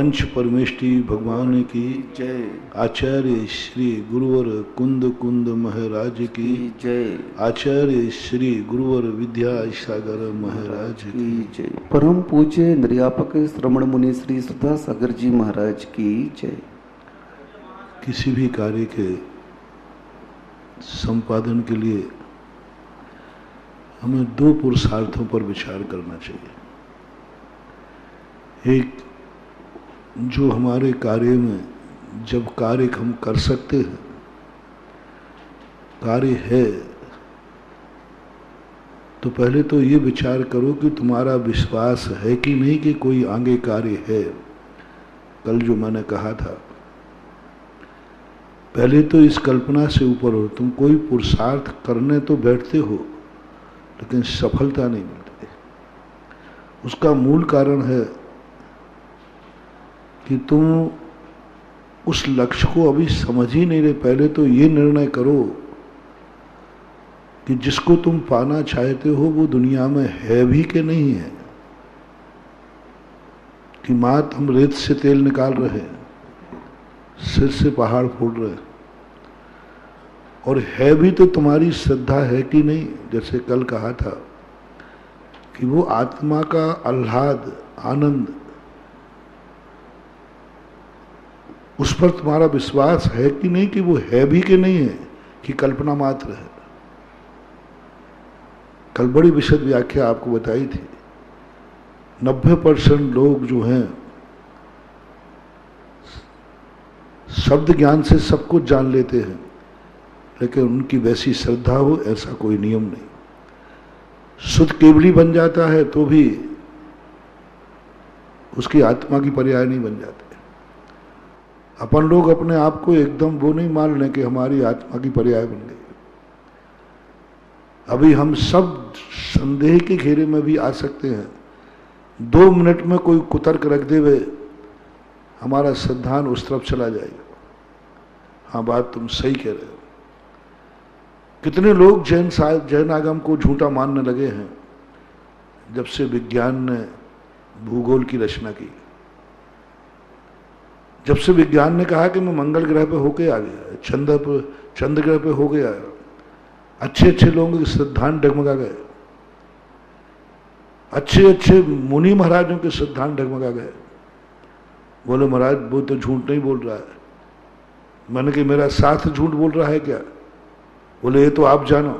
पंच परमेष्टि भगवान की जय। आचार्य श्री गुरुवर कुंद कुंद महाराज की जय। आचार्य श्री गुरुवर विद्यासागर महाराज की जय। परम पूज्य निर्यापक श्रमण मुनि श्री सुधा सागर जी महाराज की जय। किसी भी कार्य के संपादन के लिए हमें दो पुरुषार्थों पर विचार करना चाहिए। एक, जो हमारे कार्य में जब कार्य हम कर सकते हैं, कार्य है, तो पहले तो ये विचार करो कि तुम्हारा विश्वास है कि नहीं कि कोई आगे कार्य है। कल जो मैंने कहा था, पहले तो इस कल्पना से ऊपर हो, तुम कोई पुरुषार्थ करने तो बैठते हो लेकिन सफलता नहीं मिलती। उसका मूल कारण है कि तुम उस लक्ष्य को अभी समझ ही नहीं रहे। पहले तो ये निर्णय करो कि जिसको तुम पाना चाहते हो वो दुनिया में है भी कि नहीं है। कि मात हम रेत से तेल निकाल रहे हैं, सिर से पहाड़ फोड़ रहे हैं, और है भी तो तुम्हारी श्रद्धा है कि नहीं। जैसे कल कहा था कि वो आत्मा का आह्लाद, आनंद, उस पर तुम्हारा विश्वास है कि नहीं कि वो है भी कि नहीं है, कि कल्पना मात्र है। कल बड़ी विशद व्याख्या आपको बताई थी। 90% लोग जो हैं शब्द ज्ञान से सब कुछ जान लेते हैं, लेकिन उनकी वैसी श्रद्धा हो ऐसा कोई नियम नहीं। शुद्ध केवली बन जाता है तो भी उसकी आत्मा की पर्याय नहीं बन जाते। अपन लोग अपने आप को एकदम वो नहीं मान लें कि हमारी आत्मा की पर्याय बन गई। अभी हम सब संदेह के घेरे में भी आ सकते हैं। 2 मिनट में कोई कुतर्क रख देवे, हमारा श्रद्धान उस तरफ चला जाएगा। हाँ, बात तुम सही कह रहे हो। कितने लोग जैन आगम को झूठा मानने लगे हैं जब से विज्ञान ने भूगोल की रचना की। जब से विज्ञान ने कहा कि मैं मंगल ग्रह पे होके आ गया, चंद्र ग्रह पे हो गया, अच्छे अच्छे लोगों के सिद्धांत डगमगा गए, अच्छे अच्छे मुनि महाराजों के सिद्धांत डगमगा गए। बोले महाराज वो तो झूठ नहीं बोल रहा है। मैंने कि मेरा साथ झूठ बोल रहा है क्या? बोले ये तो आप जानो।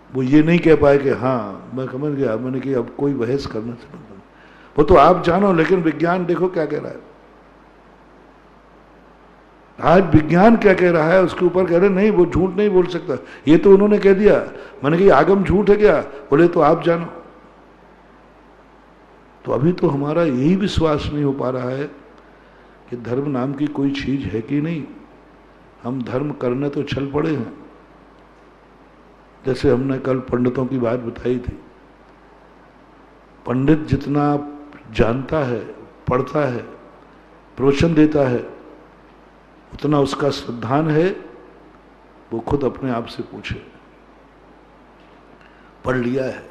वो ये नहीं कह पाए कि हाँ मैं समझ गया। मैंने कि अब कोई बहस करना से मतलब, वो तो आप जानो। लेकिन विज्ञान देखो क्या कह रहा है। आज विज्ञान क्या कह रहा है उसके ऊपर कह रहे नहीं वो झूठ नहीं बोल सकता, ये तो उन्होंने कह दिया। मैंने कि आगम झूठ है क्या? बोले तो आप जानो। तो अभी तो हमारा यही विश्वास नहीं हो पा रहा है कि धर्म नाम की कोई चीज है कि नहीं। हम धर्म करने तो चल पड़े हैं। जैसे हमने कल पंडितों की बात बताई थी। पंडित जितना जानता है, पढ़ता है, प्रवचन देता है, उतना उसका श्रद्धान है। वो खुद अपने आप से पूछे। पढ़ लिया है,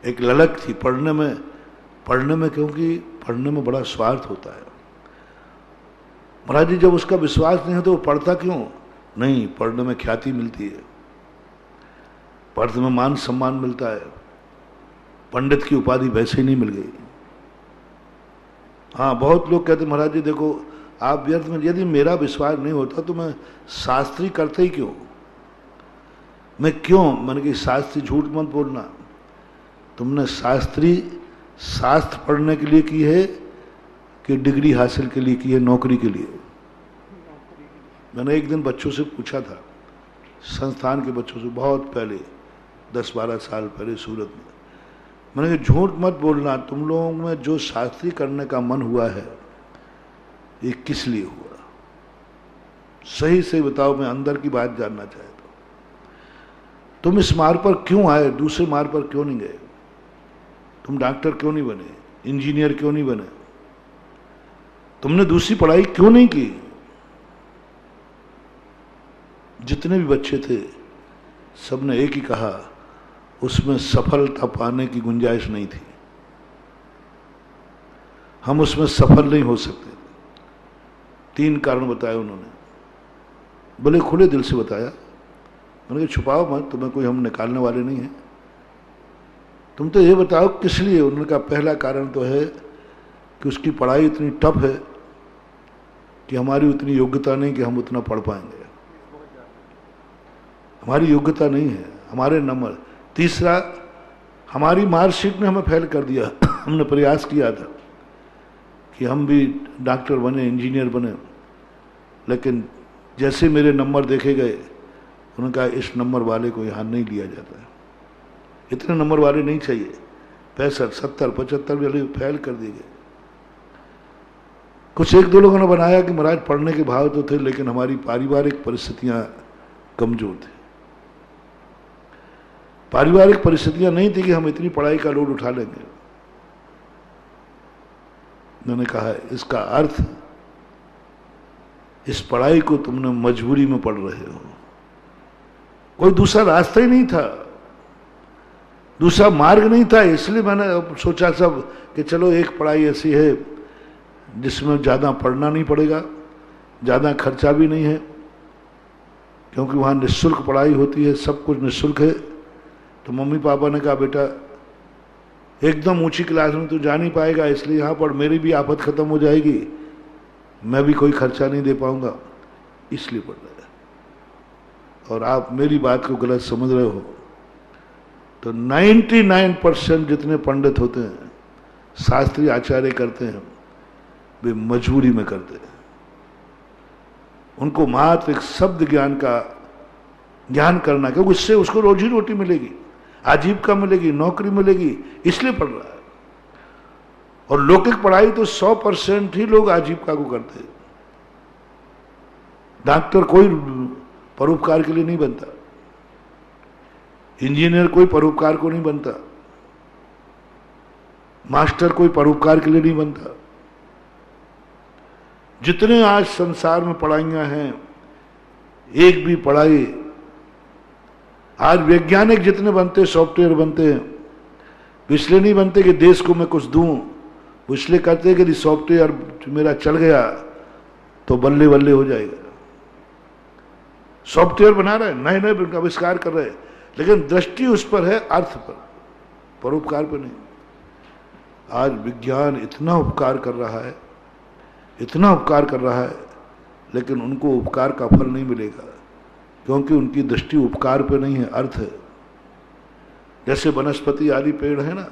एक ललक थी पढ़ने में, क्योंकि पढ़ने में बड़ा स्वार्थ होता है। महाराज जी जब उसका विश्वास नहीं है तो वो पढ़ता क्यों? नहीं, पढ़ने में ख्याति मिलती है, पढ़ने में मान सम्मान मिलता है। पंडित की उपाधि वैसे ही नहीं मिल गई। हाँ, बहुत लोग कहते महाराज जी देखो आप व्यर्थ में, यदि मेरा विश्वास नहीं होता तो मैं शास्त्री करते ही क्यों? मैंने कि शास्त्री झूठ मत बोलना। तुमने शास्त्र पढ़ने के लिए की है कि डिग्री हासिल के लिए की है, नौकरी के लिए? मैंने एक दिन बच्चों से पूछा था, संस्थान के बच्चों से, बहुत पहले 10-12 साल पहले सूरत में। मैंने कहा झूठ मत बोलना, तुम लोगों में जो शास्त्री करने का मन हुआ है ये किस लिए हुआ? सही से बताओ, मैं अंदर की बात जानना चाहता हूं। तुम इस मार्ग पर क्यों आए? दूसरे मार्ग पर क्यों नहीं गए? तुम डॉक्टर क्यों नहीं बने? इंजीनियर क्यों नहीं बने? तुमने दूसरी पढ़ाई क्यों नहीं की? जितने भी बच्चे थे सबने एक ही कहा, उसमें सफलता पाने की गुंजाइश नहीं थी। हम उसमें सफल नहीं हो सकते। 3 कारण बताए उन्होंने, बड़े खुले दिल से बताया। मैंने कहा छुपाओ मत, तुम्हें कोई हम निकालने वाले नहीं हैं, तुम तो ये बताओ किस लिए। उन्होंने कहा पहला कारण तो है कि उसकी पढ़ाई इतनी टफ है कि हमारी उतनी योग्यता नहीं कि हम उतना पढ़ पाएंगे, हमारी योग्यता नहीं है, हमारे नंबर। तीसरा, हमारी मार्कशीट ने हमें फेल कर दिया। हमने प्रयास किया था कि हम भी डॉक्टर बने, इंजीनियर बने, लेकिन जैसे मेरे नंबर देखे गए, उन्होंने कहा इस नंबर वाले को यहाँ नहीं लिया जाता है, इतने नंबर वाले नहीं चाहिए। 65, 70, 75 वाले फेल कर दिए गए। कुछ 1-2 लोगों ने बनाया कि महाराज पढ़ने के भाव तो थे, लेकिन हमारी पारिवारिक परिस्थितियां कमजोर थी। पारिवारिक परिस्थितियां नहीं थी कि हम इतनी पढ़ाई का लोड उठा लेंगे। मैंने कहा इसका अर्थ, इस पढ़ाई को तुमने मजबूरी में पढ़ रहे हो, कोई दूसरा रास्ता ही नहीं था, दूसरा मार्ग नहीं था। इसलिए मैंने सोचा सब कि चलो एक पढ़ाई ऐसी है जिसमें ज़्यादा पढ़ना नहीं पड़ेगा, ज़्यादा खर्चा भी नहीं है, क्योंकि वहाँ निःशुल्क पढ़ाई होती है, सब कुछ निःशुल्क है। तो मम्मी पापा ने कहा बेटा एकदम ऊंची क्लास में तो जा नहीं पाएगा, इसलिए यहाँ पर मेरी भी आफत खत्म हो जाएगी, मैं भी कोई खर्चा नहीं दे पाऊंगा, इसलिए पढ़ रहा है। और आप मेरी बात को गलत समझ रहे हो तो 99% जितने पंडित होते हैं, शास्त्रीय आचार्य करते हैं, वे मजबूरी में करते हैं। उनको मात्र एक शब्द ज्ञान का ज्ञान करना, क्योंकि उससे उसको रोजी रोटी मिलेगी, आजीविका मिलेगी, नौकरी मिलेगी, इसलिए पढ़ रहा है। और लौकिक पढ़ाई तो 100% ही लोग आजीविका को करते हैं। डॉक्टर कोई परोपकार के लिए नहीं बनता, इंजीनियर कोई परोपकार को नहीं बनता, मास्टर कोई परोपकार के लिए नहीं बनता। जितने आज संसार में पढ़ाइयां हैं, एक भी पढ़ाई, आज वैज्ञानिक जितने बनते, सॉफ्टवेयर बनते हैं, इसलिए नहीं बनते कि देश को मैं कुछ दूं, वो इसलिए कहते हैं कि यदि सॉफ्टवेयर मेरा चल गया तो बल्ले बल्ले हो जाएगा। सॉफ्टवेयर बना रहे हैं, नए नए आविष्कार कर रहे हैं, लेकिन दृष्टि उस पर है, अर्थ पर, परोपकार पर नहीं। आज विज्ञान इतना उपकार कर रहा है, इतना उपकार कर रहा है, लेकिन उनको उपकार का फल नहीं मिलेगा, क्योंकि उनकी दृष्टि उपकार पे नहीं है, अर्थ है। जैसे वनस्पति आदि पेड़ है ना,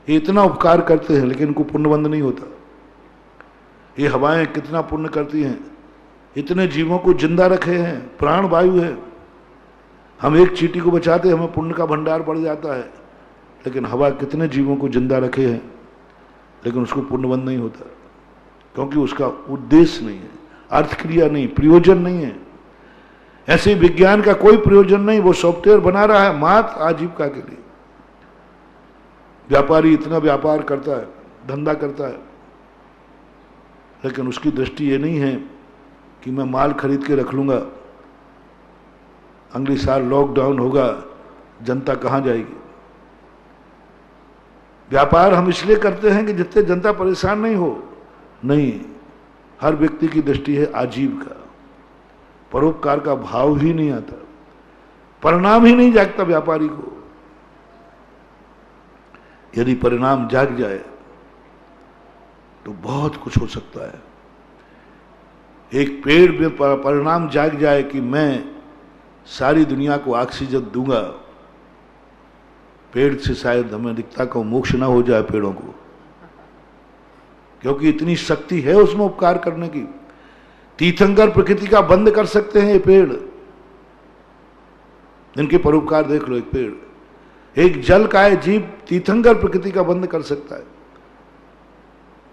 ये इतना उपकार करते हैं, लेकिन इनको पुण्यबंध नहीं होता। ये हवाएं कितना पुण्य करती हैं, इतने जीवों को जिंदा रखे हैं, प्राण वायु है। हम एक चींटी को बचाते, हमें पुण्य का भंडार बढ़ जाता है, लेकिन हवा कितने जीवों को जिंदा रखे हैं, लेकिन उसको पुण्यबंध नहीं होता, क्योंकि उसका उद्देश्य नहीं है, अर्थ क्रिया नहीं, प्रयोजन नहीं है। ऐसे विज्ञान का कोई प्रयोजन नहीं, वो सॉफ्टवेयर बना रहा है मात्र आजीविका के लिए। व्यापारी इतना व्यापार करता है, धंधा करता है, लेकिन उसकी दृष्टि ये नहीं है कि मैं माल खरीद के रख लूंगा, अगले साल लॉकडाउन होगा, जनता कहां जाएगी। व्यापार हम इसलिए करते हैं कि जितने जनता परेशान नहीं हो। नहीं, हर व्यक्ति की दृष्टि है आजीविका, परोपकार का भाव ही नहीं आता, परिणाम ही नहीं जागता व्यापारी को। यदि परिणाम जाग जाए तो बहुत कुछ हो सकता है। एक पेड़ में परिणाम जाग जाए कि मैं सारी दुनिया को ऑक्सीजन दूंगा, पेड़ से शायद हमें दिखता को मोक्ष ना हो जाए पेड़ों को, क्योंकि इतनी शक्ति है उसमें उपकार करने की। तीर्थंकर प्रकृति का बंद कर सकते हैं ये पेड़, इनके परोपकार देख लो। एक पेड़, एक जल का है जीव, तीर्थंकर प्रकृति का बंद कर सकता है।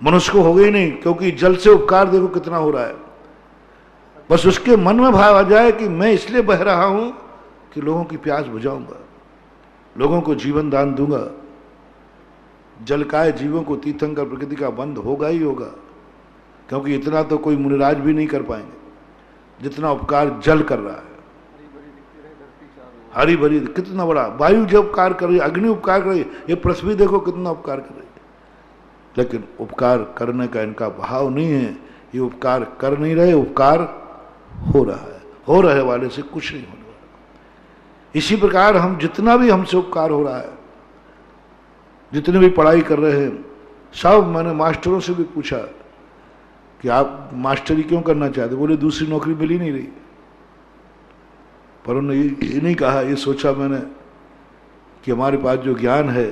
मनुष्य को हो गई नहीं, क्योंकि जल से उपकार देखो कितना हो रहा है। बस उसके मन में भाव आ जाए कि मैं इसलिए बह रहा हूं कि लोगों की प्यास बुझाऊंगा, लोगों को जीवन दान दूंगा। जलकाय जीवों को तीर्थंकर प्रकृति का बंध होगा ही होगा, क्योंकि इतना तो कोई मुनिराज भी नहीं कर पाएंगे जितना उपकार जल कर रहा है। हरी भरी कितना बड़ा वायु जब उपकार कर रही है, अग्नि उपकार कर रही है, ये पृथ्वी देखो कितना उपकार कर रही है। लेकिन उपकार करने का इनका भाव नहीं है। ये उपकार कर नहीं रहे, उपकार हो रहा है। हो रहे वाले से कुछ नहीं होने वाला। इसी प्रकार हम जितना भी हमसे उपकार हो रहा है, जितने भी पढ़ाई कर रहे हैं, सब मैंने मास्टरों से भी पूछा कि आप मास्टरी क्यों करना चाहते, बोले दूसरी नौकरी मिल ही नहीं रही। पर उन्होंने ये नहीं कहा, ये सोचा मैंने कि हमारे पास जो ज्ञान है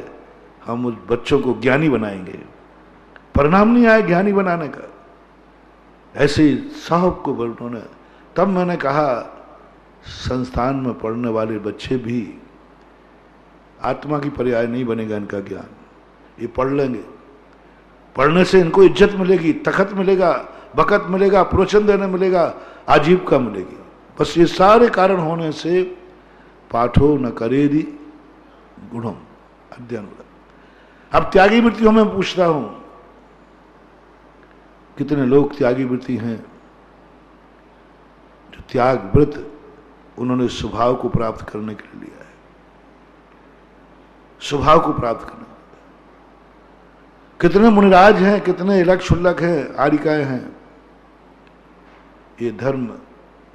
हम उस बच्चों को ज्ञानी बनाएंगे। परिणाम नहीं आया ज्ञानी बनाने का। ऐसे ही साहब को उन्होंने, तब मैंने कहा संस्थान में पढ़ने वाले बच्चे भी आत्मा की पर्याय नहीं बनेगा इनका ज्ञान। ये पढ़ लेंगे, पढ़ने से इनको इज्जत मिलेगी, तखत मिलेगा, बकत मिलेगा, प्रवचन देने मिलेगा, आजीविका मिलेगी। बस ये सारे कारण होने से पाठो न करेदि गुणम अध्ययन। अब त्यागी वृत्तियों में पूछता हूं, कितने लोग त्यागी वृत्ति हैं जो त्याग व्रत उन्होंने स्वभाव को प्राप्त करने के लिए लिया है, स्वभाव को प्राप्त करने। कितने मुनिराज हैं, कितने इलक शुल्लक हैं, आरिकाएं हैं। ये धर्म,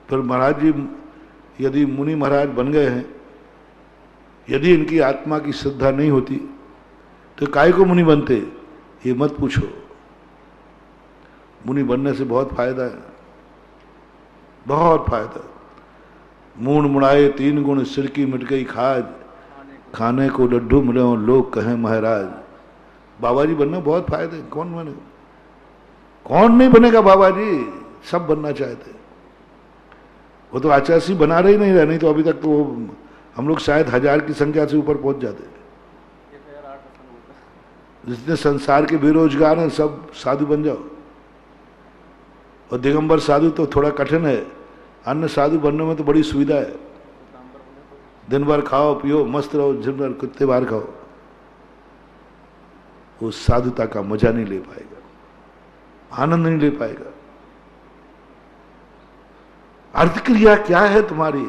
फिर महाराज जी यदि मुनि महाराज बन गए हैं, यदि इनकी आत्मा की श्रद्धा नहीं होती तो काय को मुनि बनते, ये मत पूछो। मुनि बनने से बहुत फायदा है, बहुत फायदा। मूड मुड़ाए तीन गुण, सिर की मिट गई खाज, खाने को लड्डू मिले और लोग कहें महाराज। बाबा जी बनना बहुत फायदे। कौन बने, कौन नहीं बनेगा बाबा जी, सब बनना चाहते। वो तो आचार्य बना रहे ही नहीं रहे, नहीं तो अभी तक तो हम लोग शायद 1000 की संख्या से ऊपर पहुंच जाते। जितने संसार के बेरोजगार हैं सब साधु बन जाओ। और दिगंबर साधु तो थोड़ा कठिन है, अन्य साधु बनने में तो बड़ी सुविधा है। दिन भर खाओ पियो मस्त रहो, दिन भर कितने बार खाओ, वो साधुता का मजा नहीं ले पाएगा, आनंद नहीं ले पाएगा। अर्थ क्रिया क्या है तुम्हारी,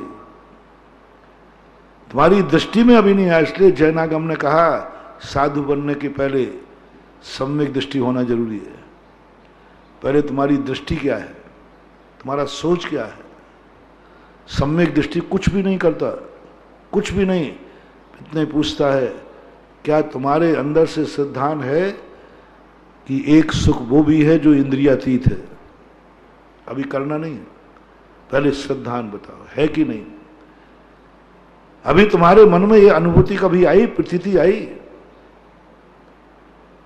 तुम्हारी दृष्टि में अभी नहीं है। इसलिए जैनागम ने कहा साधु बनने के पहले सम्यक दृष्टि होना जरूरी है। पहले तुम्हारी दृष्टि क्या है, तुम्हारा सोच क्या है। सम्यक दृष्टि कुछ भी नहीं करता, कुछ भी नहीं, इतने पूछता है क्या तुम्हारे अंदर से सिद्धांत है कि एक सुख वो भी है जो इंद्रियातीत है। अभी करना नहीं है, पहले सिद्धांत बताओ है कि नहीं। अभी तुम्हारे मन में ये अनुभूति कभी आई, प्रतीति आई।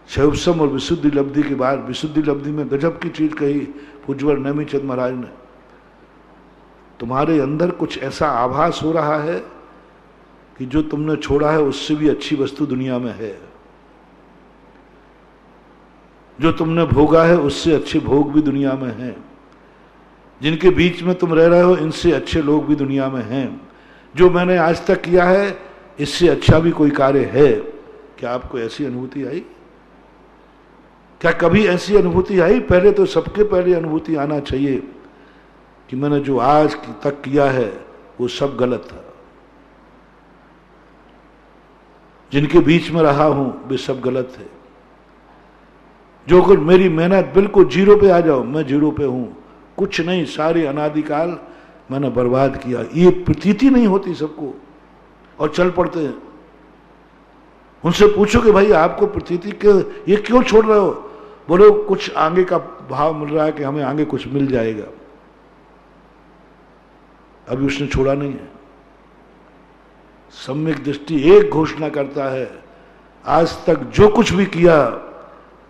शैवसम और विशुद्धि लब्धि के बाद, विशुद्धि लब्धि में गजब की चीज कही पूज्यवर नेमिचंद महाराज ने। तुम्हारे अंदर कुछ ऐसा आभास हो रहा है कि जो तुमने छोड़ा है उससे भी अच्छी वस्तु दुनिया में है, जो तुमने भोगा है उससे अच्छे भोग भी दुनिया में हैं, जिनके बीच में तुम रह रहे हो इनसे अच्छे लोग भी दुनिया में हैं, जो मैंने आज तक किया है इससे अच्छा भी कोई कार्य है। क्या आपको ऐसी अनुभूति आई? क्या कभी ऐसी अनुभूति आई? पहले तो सबके पहले अनुभूति आना चाहिए कि मैंने जो आज तक किया है वो सब गलत था, जिनके बीच में रहा हूं वे सब गलत थे। जो कुछ मेरी मेहनत बिल्कुल जीरो पे आ जाओ, मैं जीरो पे हूं, कुछ नहीं, सारे अनादिकाल मैंने बर्बाद किया। ये प्रतीति नहीं होती सबको और चल पड़ते हैं। उनसे पूछो कि भाई आपको प्रतीति ये क्यों छोड़ रहे हो? बोलो कुछ आगे का भाव मिल रहा है कि हमें आगे कुछ मिल जाएगा। अभी उसने छोड़ा नहीं है। सम्यक दृष्टि एक घोषणा करता है, आज तक जो कुछ भी किया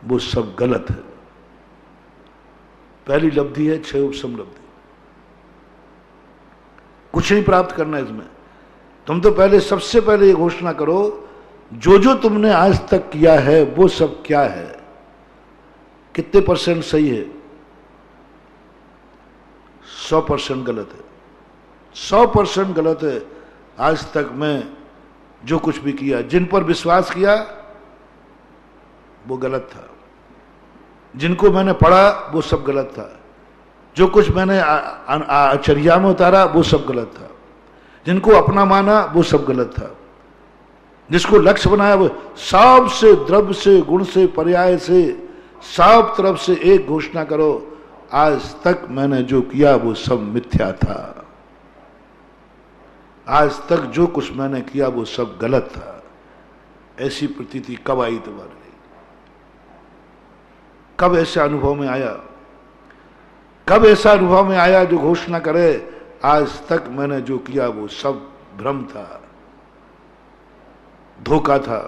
वो सब गलत है। पहली लब्धि है क्षय उपशम लब्धि। कुछ नहीं प्राप्त करना इसमें। तुम तो पहले सबसे पहले ये घोषणा करो जो जो तुमने आज तक किया है वो सब क्या है, कितने % सही है? 100% गलत है, 100% गलत है। आज तक मैं जो कुछ भी किया, जिन पर विश्वास किया वो गलत था, जिनको मैंने पढ़ा वो सब गलत था, जो कुछ मैंने आचर्या में उतारा वो सब गलत था, जिनको अपना माना वो सब गलत था। जिसको लक्ष्य बनाया वो सबसे द्रव्य से, गुण से, पर्याय से, सब तरफ से एक घोषणा करो, आज तक मैंने जो किया वो सब मिथ्या था, आज तक जो कुछ मैंने किया वो सब गलत था। ऐसी प्रतीति कब आई तुम्हारे? कब ऐसा अनुभव में आया? कब ऐसा अनुभव में आया जो घोषणा करे आज तक मैंने जो किया वो सब भ्रम था, धोखा था,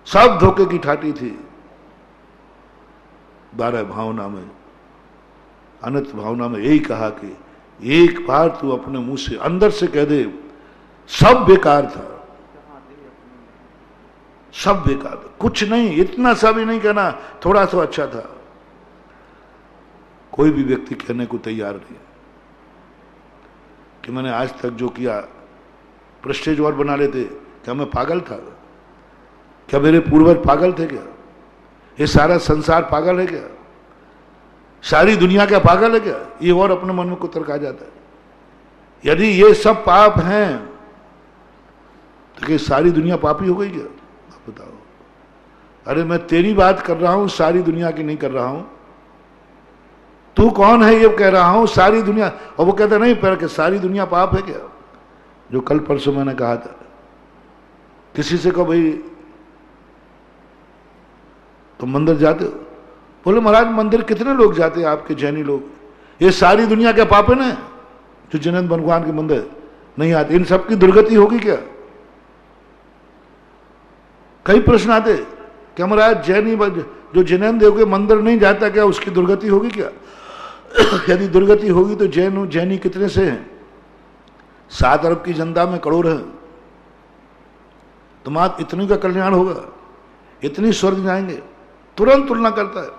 सब धोखे की ठाटी थी। 12 भावना में, अनंत भावना में यही कहा कि एक बार तू अपने मुंह से अंदर से कह दे सब बेकार था, सब बेकार था, कुछ नहीं, इतना सा भी नहीं कहना थोड़ा सा अच्छा था। कोई भी व्यक्ति कहने को तैयार नहीं कि मैंने आज तक जो किया, प्रेस्टीज और बना लेते, क्या मैं पागल था? क्या मेरे पूर्वज पागल थे? क्या ये सारा संसार पागल है? क्या सारी दुनिया क्या पागल है? क्या ये और अपने मन में को तर्क आ जाता है। यदि ये सब पाप हैं तो क्या सारी दुनिया पापी हो गई? क्या आप बताओ। अरे मैं तेरी बात कर रहा हूं, सारी दुनिया की नहीं कर रहा हूं। तू कौन है ये कह रहा हूं, सारी दुनिया। और वो कहता नहीं पर कि सारी दुनिया पाप है क्या? जो कल परसों मैंने कहा था, किसी से कहो भाई तुम मंदिर जाते हो? बोले महाराज मंदिर कितने लोग जाते हैं आपके जैनी लोग, ये सारी दुनिया क्या पाप है ना जो जिनेंद्र भगवान के मंदिर नहीं आते? इन सबकी दुर्गति होगी क्या? कई प्रश्न आते क्या महाराज जैनी जो जिनेंद्र देव के मंदिर नहीं जाता क्या उसकी दुर्गति होगी क्या? यदि दुर्गति होगी तो जैनी कितने से हैं? 7 अरब की जनता में करोड़ है, तुम्हारा इतने का कल्याण होगा, इतनी स्वर्ग जाएंगे। तुरंत तुलना करता है।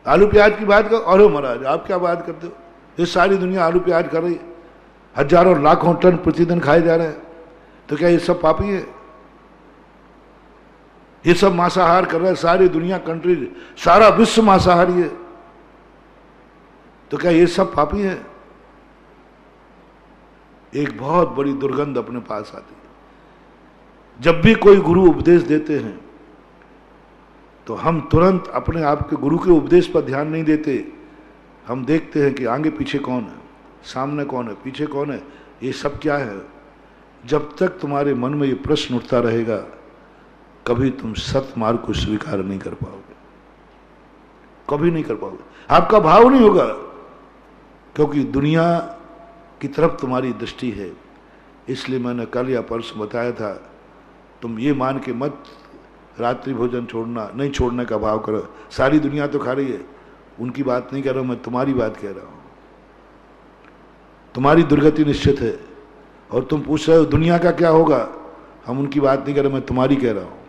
आलू प्याज की बात करो, अरे महाराज आप क्या बात करते हो, ये सारी दुनिया आलू प्याज कर रही, हजारों लाखों टन प्रतिदिन खाए जा रहे हैं, तो क्या ये सब पापी है? ये सब मांसाहार कर रहे हैं, सारी दुनिया कंट्री, सारा विश्व मांसाहारी है, तो क्या ये सब पापी है? एक बहुत बड़ी दुर्गंध अपने पास आती है। जब भी कोई गुरु उपदेश देते हैं तो हम तुरंत अपने आप के गुरु के उपदेश पर ध्यान नहीं देते। हम देखते हैं कि आगे पीछे कौन है, सामने कौन है, पीछे कौन है, ये सब क्या है। जब तक तुम्हारे मन में ये प्रश्न उठता रहेगा कभी तुम सत्य मार्ग को स्वीकार नहीं कर पाओगे, कभी नहीं कर पाओगे। आपका भाव नहीं होगा, क्योंकि दुनिया की तरफ तुम्हारी दृष्टि है। इसलिए मैंने कल या परसों बताया था, तुम ये मान के मत रात्रि भोजन छोड़ना, नहीं छोड़ने का भाव करो। सारी दुनिया तो खा रही है, उनकी बात नहीं कर रहा हूं, मैं तुम्हारी बात कह रहा हूं। तुम्हारी दुर्गति निश्चित है और तुम पूछ रहे हो दुनिया का क्या होगा, हम उनकी बात नहीं कर रहे, मैं तुम्हारी कह रहा हूं।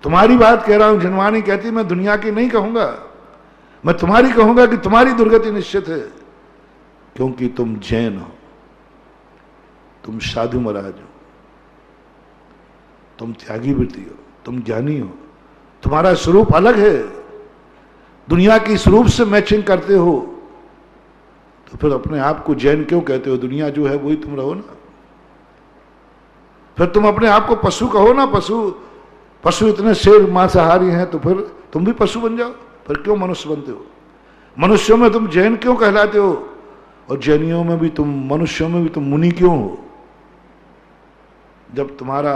तुम्हारी बात कह रहा हूं। जनवानी कहती मैं दुनिया की नहीं कहूंगा, मैं तुम्हारी कहूंगा कि तुम्हारी दुर्गति निश्चित है, क्योंकि तुम जैन हो, तुम साधु महाराज हो, तुम त्यागी वृत्ति हो, तुम ज्ञानी हो, तुम्हारा स्वरूप अलग है, दुनिया की स्वरूप से मैचिंग करते हो, तो फिर अपने आप को जैन क्यों कहते हो? दुनिया जो है वही तुम रहो ना। फिर तुम अपने आप को पशु कहो ना, पशु इतने शेर मांसाहारी हैं तो फिर तुम भी पशु बन जाओ, फिर क्यों मनुष्य बनते हो? मनुष्यों में तुम जैन क्यों कहलाते हो? और जैनियों में भी तुम, मनुष्यों में भी तुम मुनि क्यों हो? जब तुम्हारा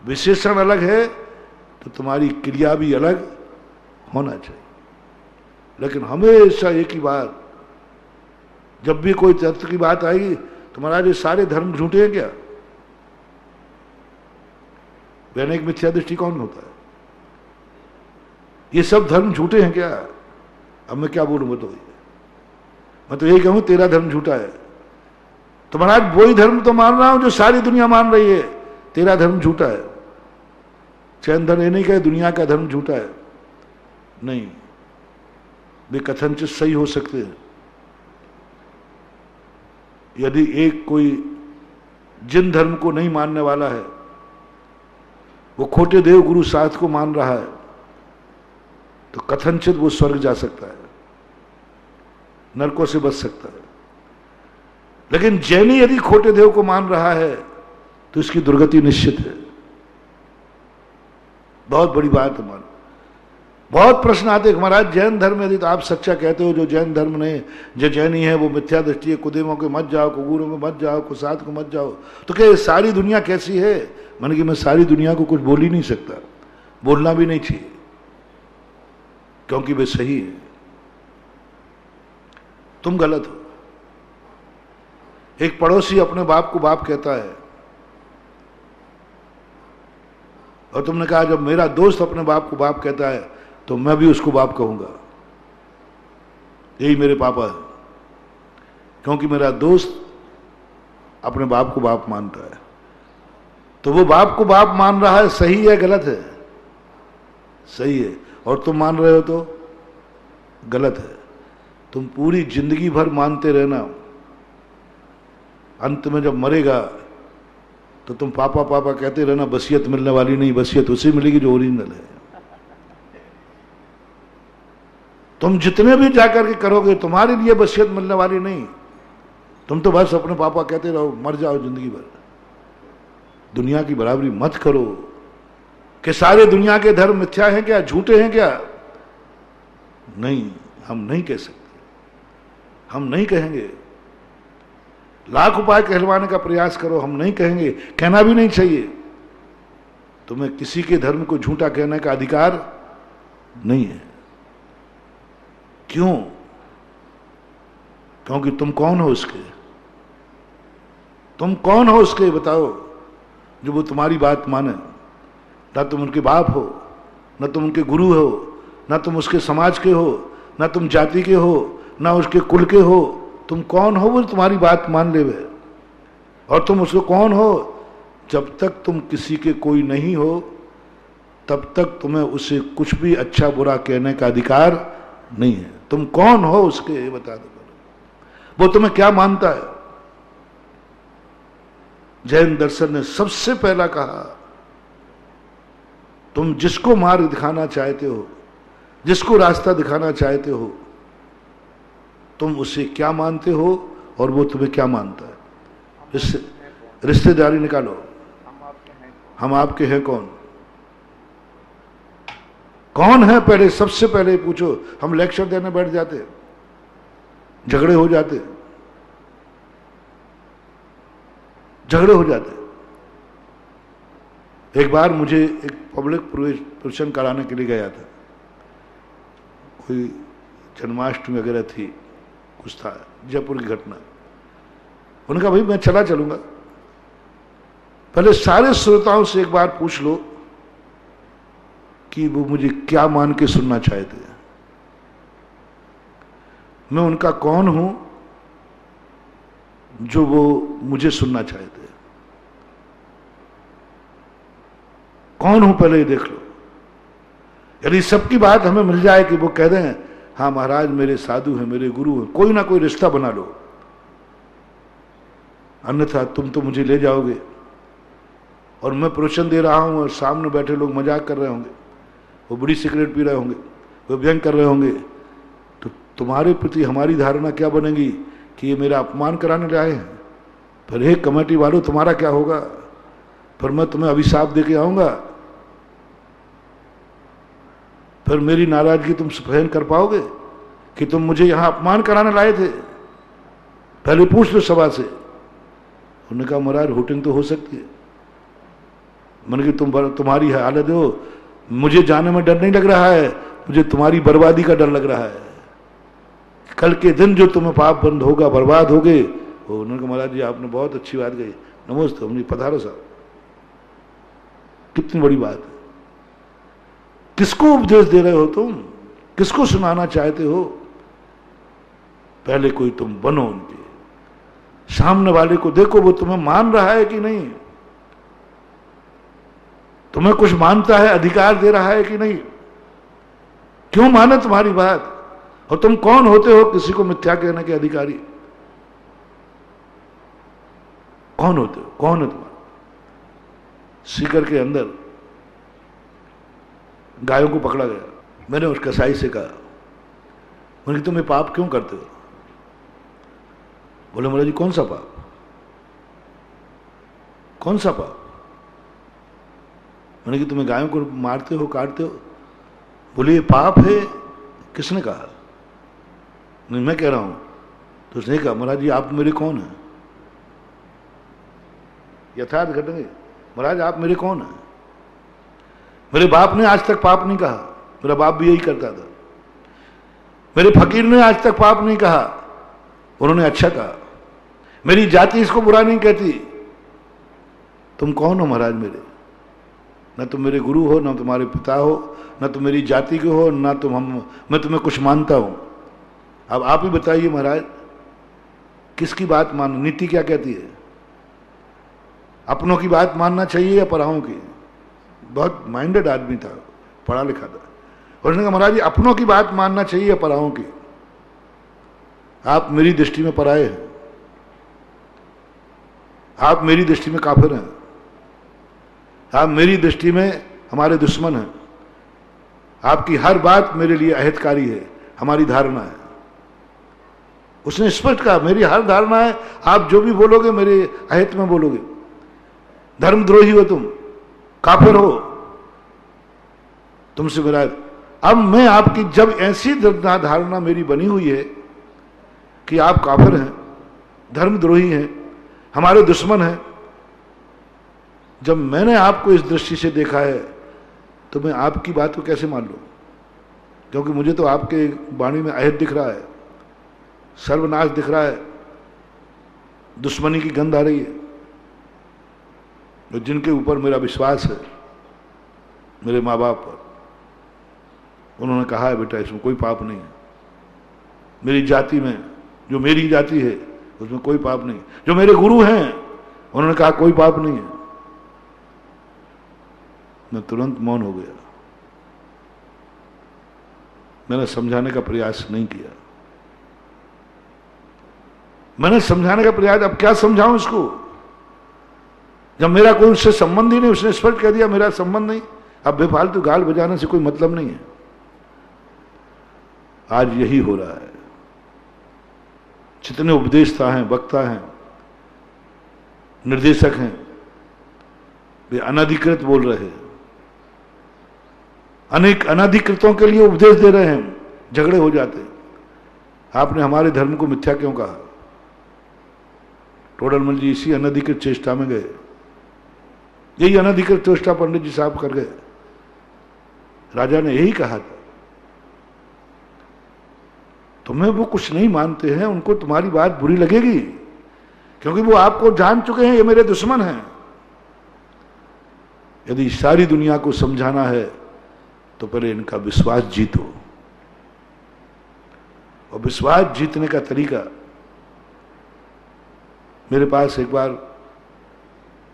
विशेषण अलग है तो तुम्हारी क्रिया भी अलग होना चाहिए। लेकिन हमेशा एक ही बात, जब भी कोई तत्व की बात आएगी तो महाराज ये सारे धर्म झूठे हैं क्या? वैनिक मिथ्या दृष्टि कौन होता है? ये सब धर्म झूठे हैं क्या? अब मैं क्या बोलूं बताओ? मैं तो यही कहूं तेरा धर्म झूठा है। तो महाराज वही धर्म तो मान रहा हूं जो सारी दुनिया मान रही है, तेरा धर्म झूठा है। चैन धर्म ये नहीं कहे दुनिया का धर्म झूठा है, नहीं, वे कथनचित सही हो सकते हैं। यदि एक कोई जिन धर्म को नहीं मानने वाला है, वो खोटे देव गुरु शास्त्र को मान रहा है, तो कथनचित वो स्वर्ग जा सकता है, नरकों से बच सकता है। लेकिन जैनी यदि खोटे देव को मान रहा है तो इसकी दुर्गति निश्चित है। बहुत बड़ी बात है। मान बहुत प्रश्न आते हैं महाराज जैन धर्म यदि तो आप सच्चा कहते हो, जो जैन धर्म नहीं, जो जैनी है वो मिथ्या दृष्टि है, कुदेमों के मत जाओ, कुगुरों में मत जाओ, कुसाद को मत जाओ, तो क्या सारी दुनिया कैसी है? मैंने कि मैं सारी दुनिया को कुछ बोल ही नहीं सकता, बोलना भी नहीं चाहिए, क्योंकि वे सही है, तुम गलत हो। एक पड़ोसी अपने बाप को बाप कहता है, और तुमने कहा जब मेरा दोस्त अपने बाप को बाप कहता है तो मैं भी उसको बाप कहूंगा। यही मेरे पापा है, क्योंकि मेरा दोस्त अपने बाप को बाप मानता है। तो वो बाप को बाप मान रहा है, सही है गलत है? सही है। और तुम मान रहे हो तो गलत है। तुम पूरी जिंदगी भर मानते रहना, अंत में जब मरेगा तो तुम पापा पापा कहते रहना, वसीयत मिलने वाली नहीं, वसीयत उसे मिलेगी जो ओरिजिनल है। तुम जितने भी जाकर के करोगे तुम्हारे लिए वसीयत मिलने वाली नहीं, तुम तो बस अपने पापा कहते रहो, मर जाओ जिंदगी भर। दुनिया की बराबरी मत करो कि सारे दुनिया के धर्म मिथ्या हैं क्या, झूठे हैं क्या? नहीं, हम नहीं कह सकते, हम नहीं कहेंगे। लाख उपाय कहलवाने का प्रयास करो, हम नहीं कहेंगे, कहना भी नहीं चाहिए। तुम्हें किसी के धर्म को झूठा कहने का अधिकार नहीं है। क्यों? क्योंकि तुम कौन हो उसके? तुम कौन हो उसके बताओ, जो वो तुम्हारी बात माने? ना तुम उनके बाप हो, ना तुम उनके गुरु हो, ना तुम उसके समाज के हो, ना तुम जाति के हो, ना उसके कुल के हो। तुम कौन हो वो तुम्हारी बात मान ले वे? और तुम उसको कौन हो? जब तक तुम किसी के कोई नहीं हो तब तक तुम्हें उसे कुछ भी अच्छा बुरा कहने का अधिकार नहीं है। तुम कौन हो उसके, ये बता दो, वो तुम्हें क्या मानता है? जैन दर्शन ने सबसे पहला कहा, तुम जिसको मार्ग दिखाना चाहते हो, जिसको रास्ता दिखाना चाहते हो, तुम उसे क्या मानते हो और वो तुम्हें क्या मानता है? रिश्तेदारी निकालो। हम आपके हैं कौन? कौन है? पहले सबसे पहले पूछो। हम लेक्चर देने बैठ जाते, झगड़े हो जाते, झगड़े हो जाते। एक बार मुझे एक पब्लिक प्रवचन कराने के लिए गया था, कोई जन्माष्टमी वगैरह थी, कुछ था, जयपुर की घटना। उन्होंने कहा भाई मैं चलूंगा, पहले सारे श्रोताओं से एक बार पूछ लो कि वो मुझे क्या मान के सुनना चाहते हैं, मैं उनका कौन हूं जो वो मुझे सुनना चाहते हैं। कौन हूं पहले ये देख लो। यदि सबकी बात हमें मिल जाए कि वो कह दें हाँ महाराज मेरे साधु हैं, मेरे गुरु हैं, कोई ना कोई रिश्ता बना लो, अन्यथा तुम तो मुझे ले जाओगे और मैं प्रवचन दे रहा हूं और सामने बैठे लोग मजाक कर रहे होंगे, वो बड़ी सिगरेट पी रहे होंगे, वो व्यंग कर रहे होंगे, तो तुम्हारे प्रति हमारी धारणा क्या बनेगी कि ये मेरा अपमान कराने लाए हैं। फिर हे कमेटी वालों तुम्हारा क्या होगा? फिर मैं तुम्हें अभिशाप दे के आऊंगा, फिर मेरी नाराजगी तुम सहन कर पाओगे कि तुम मुझे यहां अपमान कराने लाए थे? पहले पूछ लो सभा से। उन्होंने कहा महाराज हुटिंग तो हो सकती है। मैंने कि तुम्हारी हालत हो, मुझे जाने में डर नहीं लग रहा है, मुझे तुम्हारी बर्बादी का डर लग रहा है। कल के दिन जो तुम्हें पाप बंद होगा, बर्बाद होगे। उन्होंने कहा महाराज जी आपने बहुत अच्छी बात कही, नमस्ते। हमने पधारो साहब, कितनी बड़ी बात है। किसको उपदेश दे रहे हो तुम? किसको सुनाना चाहते हो? पहले कोई तुम बनो उनके, सामने वाले को देखो वो तुम्हें मान रहा है कि नहीं, तुम्हें कुछ मानता है, अधिकार दे रहा है कि नहीं, क्यों माने तुम्हारी बात? और तुम कौन होते हो किसी को मिथ्या कहने के अधिकारी? कौन होते हो? कौन है तुम्हारा? सीकर के अंदर गायों को पकड़ा गया। मैंने उस कसाई से कहा, मैंने तुम ये पाप क्यों करते हो? बोले महाराज जी कौन सा पाप? कौन सा पाप? मैंने कि तुम्हें गायों को मारते हो, काटते हो। बोले ये पाप है? किसने कहा? नहीं, मैं कह रहा हूं। तो उसने कहा महाराज जी आप मेरे कौन हैं? यथार्थ घटेंगे। महाराज आप मेरे कौन हैं? मेरे बाप ने आज तक पाप नहीं कहा, मेरा बाप भी यही करता था। मेरे फकीर ने आज तक पाप नहीं कहा, उन्होंने अच्छा कहा। मेरी जाति इसको बुरा नहीं कहती। तुम कौन हो महाराज मेरे? न तुम मेरे गुरु हो, न तुम्हारे पिता हो, न तुम मेरी जाति के हो, न मैं तुम्हें कुछ मानता हूं। अब आप ही बताइए महाराज, किसकी बात मान? नीति क्या कहती है? अपनों की बात मानना चाहिए या पराओं की? बहुत माइंडेड आदमी था, पढ़ा लिखा था। और उसने कहा महाराज जी अपनों की बात मानना चाहिए या पराओं की? आप मेरी दृष्टि में पराए हैं, आप मेरी दृष्टि में काफिर हैं, आप मेरी दृष्टि में हमारे दुश्मन हैं। आपकी हर बात मेरे लिए अहितकारी है, हमारी धारणा है। उसने स्पष्ट कहा मेरी हर धारणा है, आप जो भी बोलोगे मेरे अहित में बोलोगे। धर्मद्रोही हो तुम, काफिर हो, तुमसे मेरा। अब मैं आपकी जब ऐसी धारणा मेरी बनी हुई है कि आप काफिर हैं, धर्मद्रोही हैं, हमारे दुश्मन हैं, जब मैंने आपको इस दृष्टि से देखा है तो मैं आपकी बात को कैसे मान लूं? क्योंकि मुझे तो आपके वाणी में अहित दिख रहा है, सर्वनाश दिख रहा है, दुश्मनी की गंध आ रही है। तो जिनके ऊपर मेरा विश्वास है, मेरे माँ बाप पर, उन्होंने कहा है बेटा इसमें कोई पाप नहीं है। मेरी जाति में जो मेरी जाति है उसमें कोई पाप नहीं। जो मेरे गुरु हैं उन्होंने कहा कोई पाप नहीं है। मैं तुरंत मौन हो गया। मैंने समझाने का प्रयास नहीं किया। मैंने समझाने का प्रयास, अब क्या समझाऊं इसको जब मेरा कोई उससे संबंध ही नहीं। उसने स्पष्ट कह दिया मेरा संबंध नहीं। अब बेफालतू गाल बजाने से कोई मतलब नहीं है। आज यही हो रहा है। जितने उपदेशता हैं, वक्ता हैं, निर्देशक हैं, वे अनधिकृत बोल रहे हैं। अनेक अनधिकृतों के लिए उपदेश दे रहे हैं, झगड़े हो जाते हैं। आपने हमारे धर्म को मिथ्या क्यों कहा? टोडरमल जी इसी अनधिकृत चेष्टा में गए। यही अनधिकृत चेष्टा पंडित जी साहब कर गए। राजा ने यही कहा था, तुम्हें वो कुछ नहीं मानते हैं, उनको तुम्हारी बात बुरी लगेगी क्योंकि वो आपको जान चुके हैं ये मेरे दुश्मन हैं। यदि सारी दुनिया को समझाना है तो पहले इनका विश्वास जीतो। और विश्वास जीतने का तरीका, मेरे पास एक बार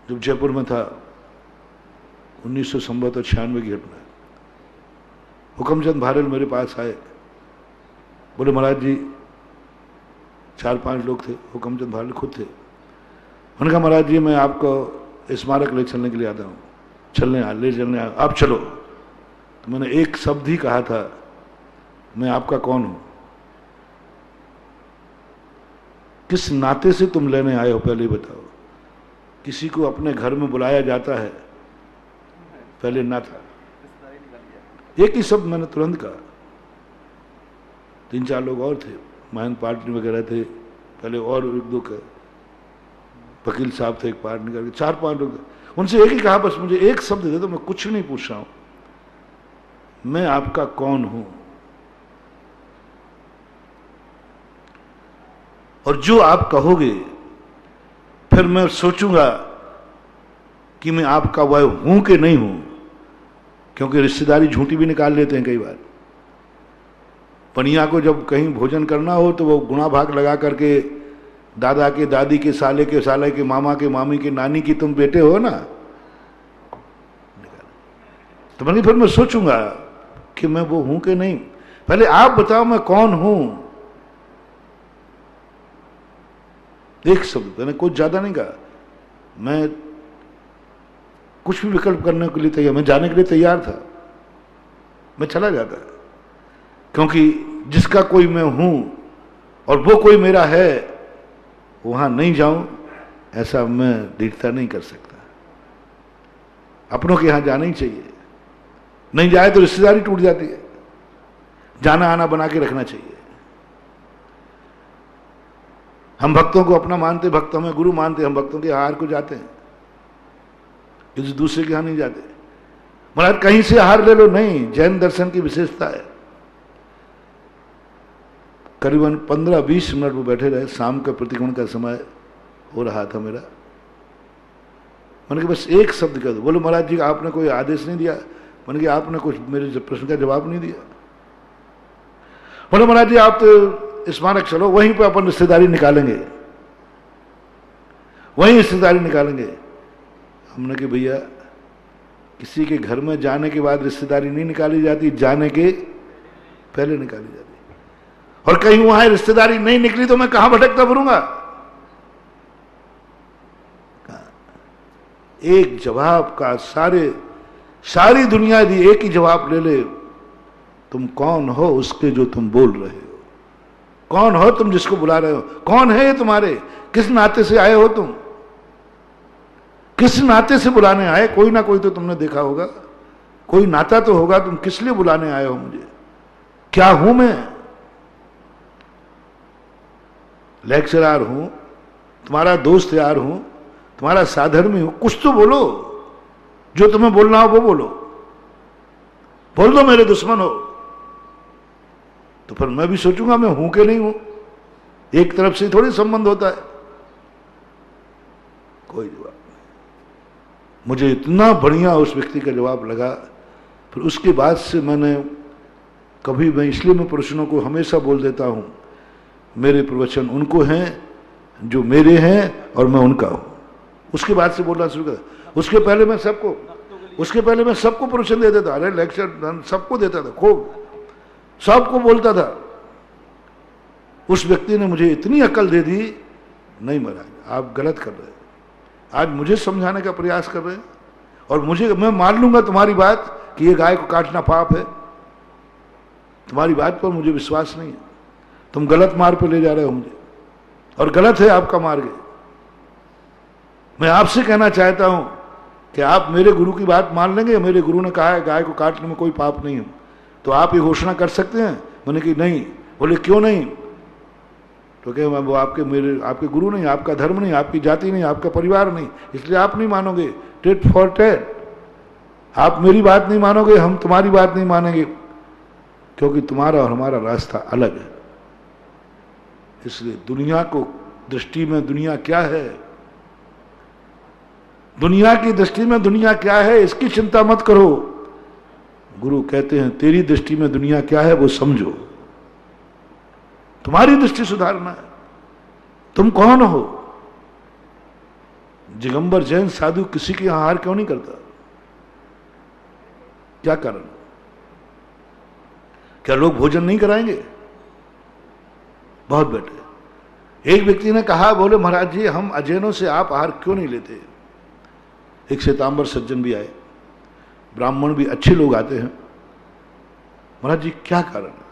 जब जयपुर में था 1996 की घटना, हुकमचंद भारेल मेरे पास आए। बोले महाराज जी, 4-5 लोग थे, हुकमचंद भारेल खुद थे। उन्होंने कहा महाराज जी मैं आपको स्मारक ले चलने के लिए आता हूँ, ले चलने आप चलो। तो मैंने एक शब्द ही कहा था, मैं आपका कौन हूं? किस नाते से तुम लेने आए हो पहले बताओ। किसी को अपने घर में बुलाया जाता है, पहले ना था। एक ही शब्द मैंने तुरंत कहा। 3-4 लोग और थे, महंत पार्टी वगैरह थे पहले, और 1-2 के वकील साहब थे, एक पार्टी करके 4-5 लोग थे। उनसे एक ही कहा, बस मुझे एक शब्द दे दो, मैं कुछ नहीं पूछ रहा हूं, मैं आपका कौन हूं। और जो आप कहोगे फिर मैं सोचूंगा कि मैं आपका वह हूं कि नहीं हूं। क्योंकि रिश्तेदारी झूठी भी निकाल लेते हैं कई बार। पनिया को जब कहीं भोजन करना हो तो वो गुणा भाग लगा करके दादा के, दादी के, साले के, साले के, मामा के, मामी के, नानी की तुम बेटे हो ना, तो मैंने फिर मैं सोचूंगा कि मैं वो हूं कि नहीं। पहले आप बताओ मैं कौन हूं। एक शब्द, मैंने कुछ ज्यादा नहीं कहा। मैं कुछ भी विकल्प करने के लिए तैयार, मैं जाने के लिए तैयार था, मैं चला जाता। क्योंकि जिसका कोई मैं हूं और वो कोई मेरा है, वहां नहीं जाऊं ऐसा मैं दृढ़ता नहीं कर सकता। अपनों के यहां जाना ही चाहिए, नहीं जाए तो रिश्तेदारी टूट जाती है। जाना आना बना के रखना चाहिए। हम भक्तों को अपना मानते, भक्त हमें गुरु मानते, हम भक्तों के आहार को जाते हैं, किसी दूसरे के यहां नहीं जाते। महाराज कहीं से आहार ले लो, नहीं, जैन दर्शन की विशेषता है। करीबन 15-20 मिनट वो बैठे रहे, शाम का प्रतिक्रमण का समय हो रहा था मेरा। मैंने कहा बस एक शब्द कह दो। बोले महाराज जी आपने कोई आदेश नहीं दिया। मैंने कहा आपने कुछ मेरे प्रश्न का जवाब नहीं दिया। बोले महाराज जी आप तो स्मारक चलो, वहीं पे अपन रिश्तेदारी निकालेंगे, वहीं रिश्तेदारी निकालेंगे। हमने कहा भैया किसी के घर में जाने के बाद रिश्तेदारी नहीं निकाली जाती, जाने के पहले निकाली जाती। और कहीं वहां रिश्तेदारी नहीं निकली तो मैं कहां भटकता फिरूंगा। एक जवाब का सारी दुनिया यदि एक ही जवाब ले ले, तुम कौन हो उसके जो तुम बोल रहे हो, कौन हो तुम जिसको बुला रहे हो, कौन है ये तुम्हारे, किस नाते से आए हो तुम, किस नाते से बुलाने आए। कोई ना कोई तो तुमने देखा होगा, कोई नाता तो होगा, तुम किस लिए बुलाने आए हो मुझे, क्या हूं मैं, लेक्चरर हूं, तुम्हारा दोस्त यार हूं, तुम्हारा साधर्मी हूं, कुछ तो बोलो, जो तुम्हें बोलना हो वो बोलो। बोल दो मेरे दुश्मन हो, तो फिर मैं भी सोचूंगा मैं हूं कि नहीं हूं। एक तरफ से थोड़ी संबंध होता है। कोई जवाब नहीं। मुझे इतना बढ़िया उस व्यक्ति का जवाब लगा। फिर उसके बाद से मैं इसलिए मैं प्रवचनों को हमेशा बोल देता हूं, मेरे प्रवचन उनको हैं जो मेरे हैं और मैं उनका हूं। उसके बाद से बोलना शुरू कर। उसके पहले मैं सबको प्रवचन दे देता, अरे लेक्चर सबको देता था, खूब सबको बोलता था। उस व्यक्ति ने मुझे इतनी अकल दे दी, नहीं महाराज आप गलत कर रहे हैं, आज मुझे समझाने का प्रयास कर रहे हैं, और मैं मान लूंगा तुम्हारी बात कि ये गाय को काटना पाप है, तुम्हारी बात पर मुझे विश्वास नहीं है, तुम गलत मार्ग पर ले जा रहे हो मुझे, और गलत है आपका मार्ग। मैं आपसे कहना चाहता हूं कि आप मेरे गुरु की बात मान लेंगे। मेरे गुरु ने कहा है गाय को काटने में कोई पाप नहीं है, तो आप ये घोषणा कर सकते हैं। मैंने कहा नहीं। बोले क्यों नहीं? तो क्या वो आपके गुरु नहीं, आपका धर्म नहीं, आपकी जाति नहीं, आपका परिवार नहीं, इसलिए आप नहीं मानोगे। टेट फॉर टेट, आप मेरी बात नहीं मानोगे, हम तुम्हारी बात नहीं मानेंगे, क्योंकि तुम्हारा और हमारा रास्ता अलग है। इसलिए दुनिया को दृष्टि में दुनिया क्या है, दुनिया की दृष्टि में दुनिया क्या है इसकी चिंता मत करो। गुरु कहते हैं तेरी दृष्टि में दुनिया क्या है वो समझो, तुम्हारी दृष्टि सुधारना है। तुम कौन हो? दिगंबर जैन साधु किसी के यहां आहार क्यों नहीं करता? क्या कारण? क्या लोग भोजन नहीं कराएंगे? बहुत बेटे। एक व्यक्ति ने कहा, बोले महाराज जी हम अजैनों से आप आहार क्यों नहीं लेते? एक श्वेतांबर सज्जन भी आए, ब्राह्मण भी अच्छे लोग आते हैं। महाराज जी क्या कारण है,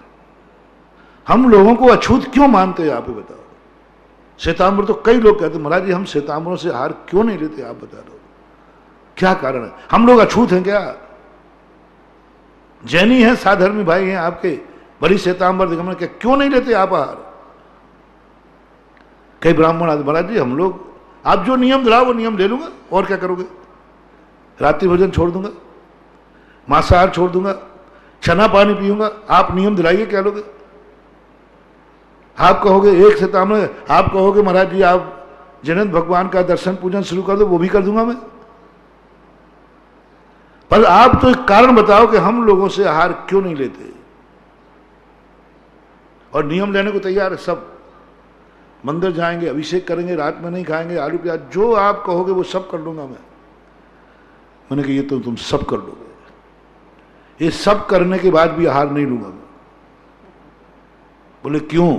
हम लोगों को अछूत क्यों मानते हैं आप ही बताओ। श्वेतांबर तो कई लोग कहते हैं महाराज जी हम श्वेतांबरों से आहार क्यों नहीं लेते, आप बता दो क्या कारण है, हम लोग अछूत हैं क्या? जैनी हैं, साधर्मी भाई हैं आपके, बड़ी श्वेतांबर दिगंबर, क्या क्यों नहीं लेते आप आहार? कई ब्राह्मण आते, महाराज जी हम लोग, आप जो नियम दिलाओ वो नियम ले लूंगा, और क्या करोगे? रात्रि भोजन छोड़ दूंगा, मांसाहार छोड़ दूंगा, चना पानी पीऊंगा, आप नियम दिलाइए क्या लोगे? आप कहोगे एक श्वेतांबर, आप कहोगे महाराज जी आप जैनंद भगवान का दर्शन पूजन शुरू कर दो, वो भी कर दूंगा मैं। पर आप तो एक कारण बताओ कि हम लोगों से आहार क्यों नहीं लेते, और नियम लेने को तैयार है सब। मंदिर जाएंगे, अभिषेक करेंगे, रात में नहीं खाएंगे, आलू प्याज, जो आप कहोगे वो सब कर लूंगा मैं। मैंने कहा ये तो तुम सब कर लोगे, ये सब करने के बाद भी आहार नहीं लूंगा मैं। बोले क्यों?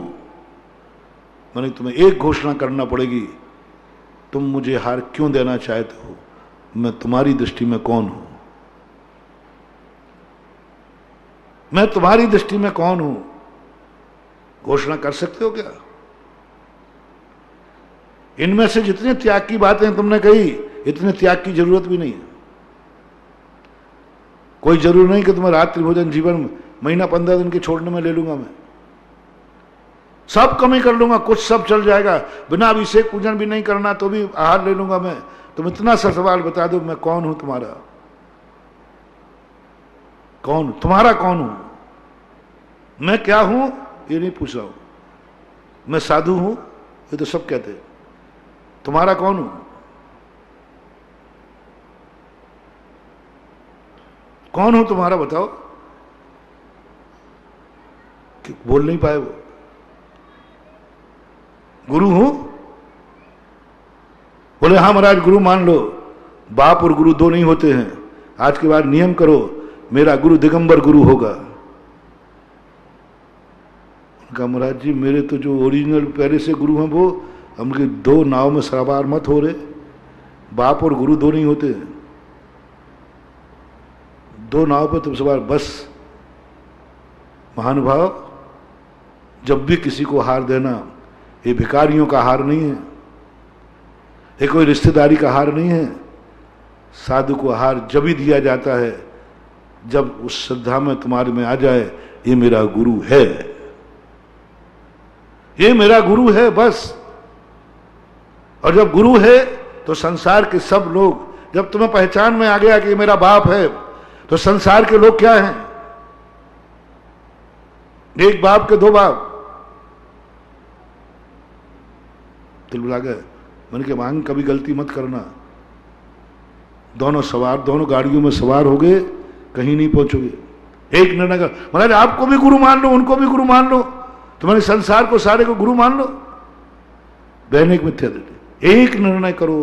मैंने तुम्हें एक घोषणा करना पड़ेगी, तुम मुझे आहार क्यों देना चाहते हो, मैं तुम्हारी दृष्टि में कौन हूं, मैं तुम्हारी दृष्टि में कौन हूं? घोषणा कर सकते हो क्या? इनमें से जितने त्याग की बातें तुमने कही, इतने त्याग की जरूरत भी नहीं है। कोई जरूरी नहीं कि तुम्हें रात्रि भोजन जीवन में महीना 15 दिन के छोड़ने में ले लूंगा, मैं सब कमी कर लूंगा, कुछ सब चल जाएगा, बिना अभिषेक पूजन भी नहीं करना तो भी आहार ले लूंगा मैं। तुम इतना सा सवाल बता दो, मैं कौन हूं तुम्हारा? कौन तुम्हारा कौन हूं? मैं क्या हूं ये नहीं पूछ रहा हूं, मैं साधु हूं ये तो सब कहते हैं। तुम्हारा कौन हूं? कौन हूं तुम्हारा बताओ? कि बोल नहीं पाए वो। गुरु हूं? बोले हाँ महाराज गुरु मान लो, बाप और गुरु दो नहीं होते हैं, आज के बाद नियम करो मेरा गुरु दिगंबर गुरु होगा। उनका महाराज जी मेरे तो जो ओरिजिनल पहले से गुरु हैं वो, हमके दो नाव में सवार मत हो रहे, बाप और गुरु दो नहीं होते हैं, दो नाव पे तुम सवार बस। महानुभाव जब भी किसी को हार देना, ये भिखारियों का हार नहीं है, ये कोई रिश्तेदारी का हार नहीं है। साधु को हार जब ही दिया जाता है जब उस श्रद्धा में तुम्हारे में आ जाए ये मेरा गुरु है, ये मेरा गुरु है बस। और जब गुरु है तो संसार के सब लोग, जब तुम्हें पहचान में आ गया कि ये मेरा बाप है, तो संसार के लोग क्या हैं? एक बाप के दो बाप। दिल बुला गए, मैंने कहा मांग कभी गलती मत करना, दोनों सवार, दोनों गाड़ियों में सवार हो गए, कहीं नहीं पहुंचोगे। एक निर्णय कर, महाराज आपको भी गुरु मान लो, उनको भी गुरु मान लो, तुम्हारे संसार को सारे को गुरु मान लो, बहने की मिथ्या दृष्टि। एक निर्णय करो,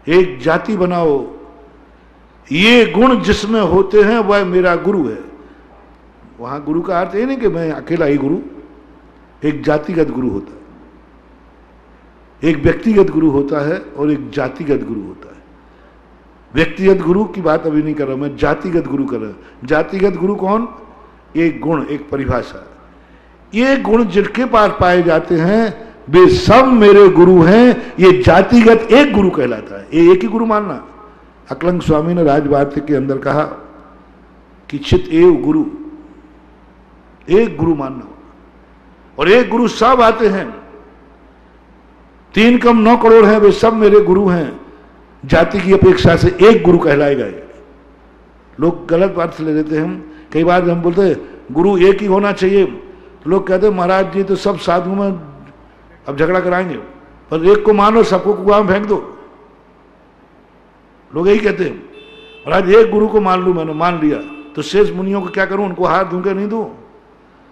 एक जाति बनाओ, ये गुण जिसमें होते हैं वह मेरा गुरु है। वहां गुरु का अर्थ ये नहीं कि मैं अकेला ही गुरु, एक जातिगत गुरु होता है, एक व्यक्तिगत गुरु होता है और एक जातिगत गुरु होता है। व्यक्तिगत गुरु की बात अभी नहीं कर रहा मैं, जातिगत गुरु कर रहा हूं। जातिगत गुरु कौन? एक गुण, एक परिभाषा। ये गुण जिनके पास पाए जाते हैं वे सब मेरे गुरु हैं, ये जातिगत एक गुरु कहलाता है। ये एक ही गुरु मानना। अकलंग स्वामी ने राजवार्तिक के अंदर कहा कि चित एव गुरु, एक गुरु मानना, और एक गुरु सब आते हैं, 3 कम 9 करोड़ हैं, वे सब मेरे गुरु हैं। जाति की अपेक्षा से एक गुरु कहलाएगा। लोग गलत बात ले लेते हैं, कई बार हम बोलते हैं गुरु एक ही होना चाहिए, तो लोग कहते हैं महाराज जी तो सब साधुओं में अब झगड़ा कराएंगे, पर एक को मानो सबको कुआं में फेंक दो। लोग यही कहते हैं महाराज एक गुरु को मान लू, मैंने मान लिया तो शेष मुनियों को क्या करूं, उनको हार दूं क्या नहीं दूं?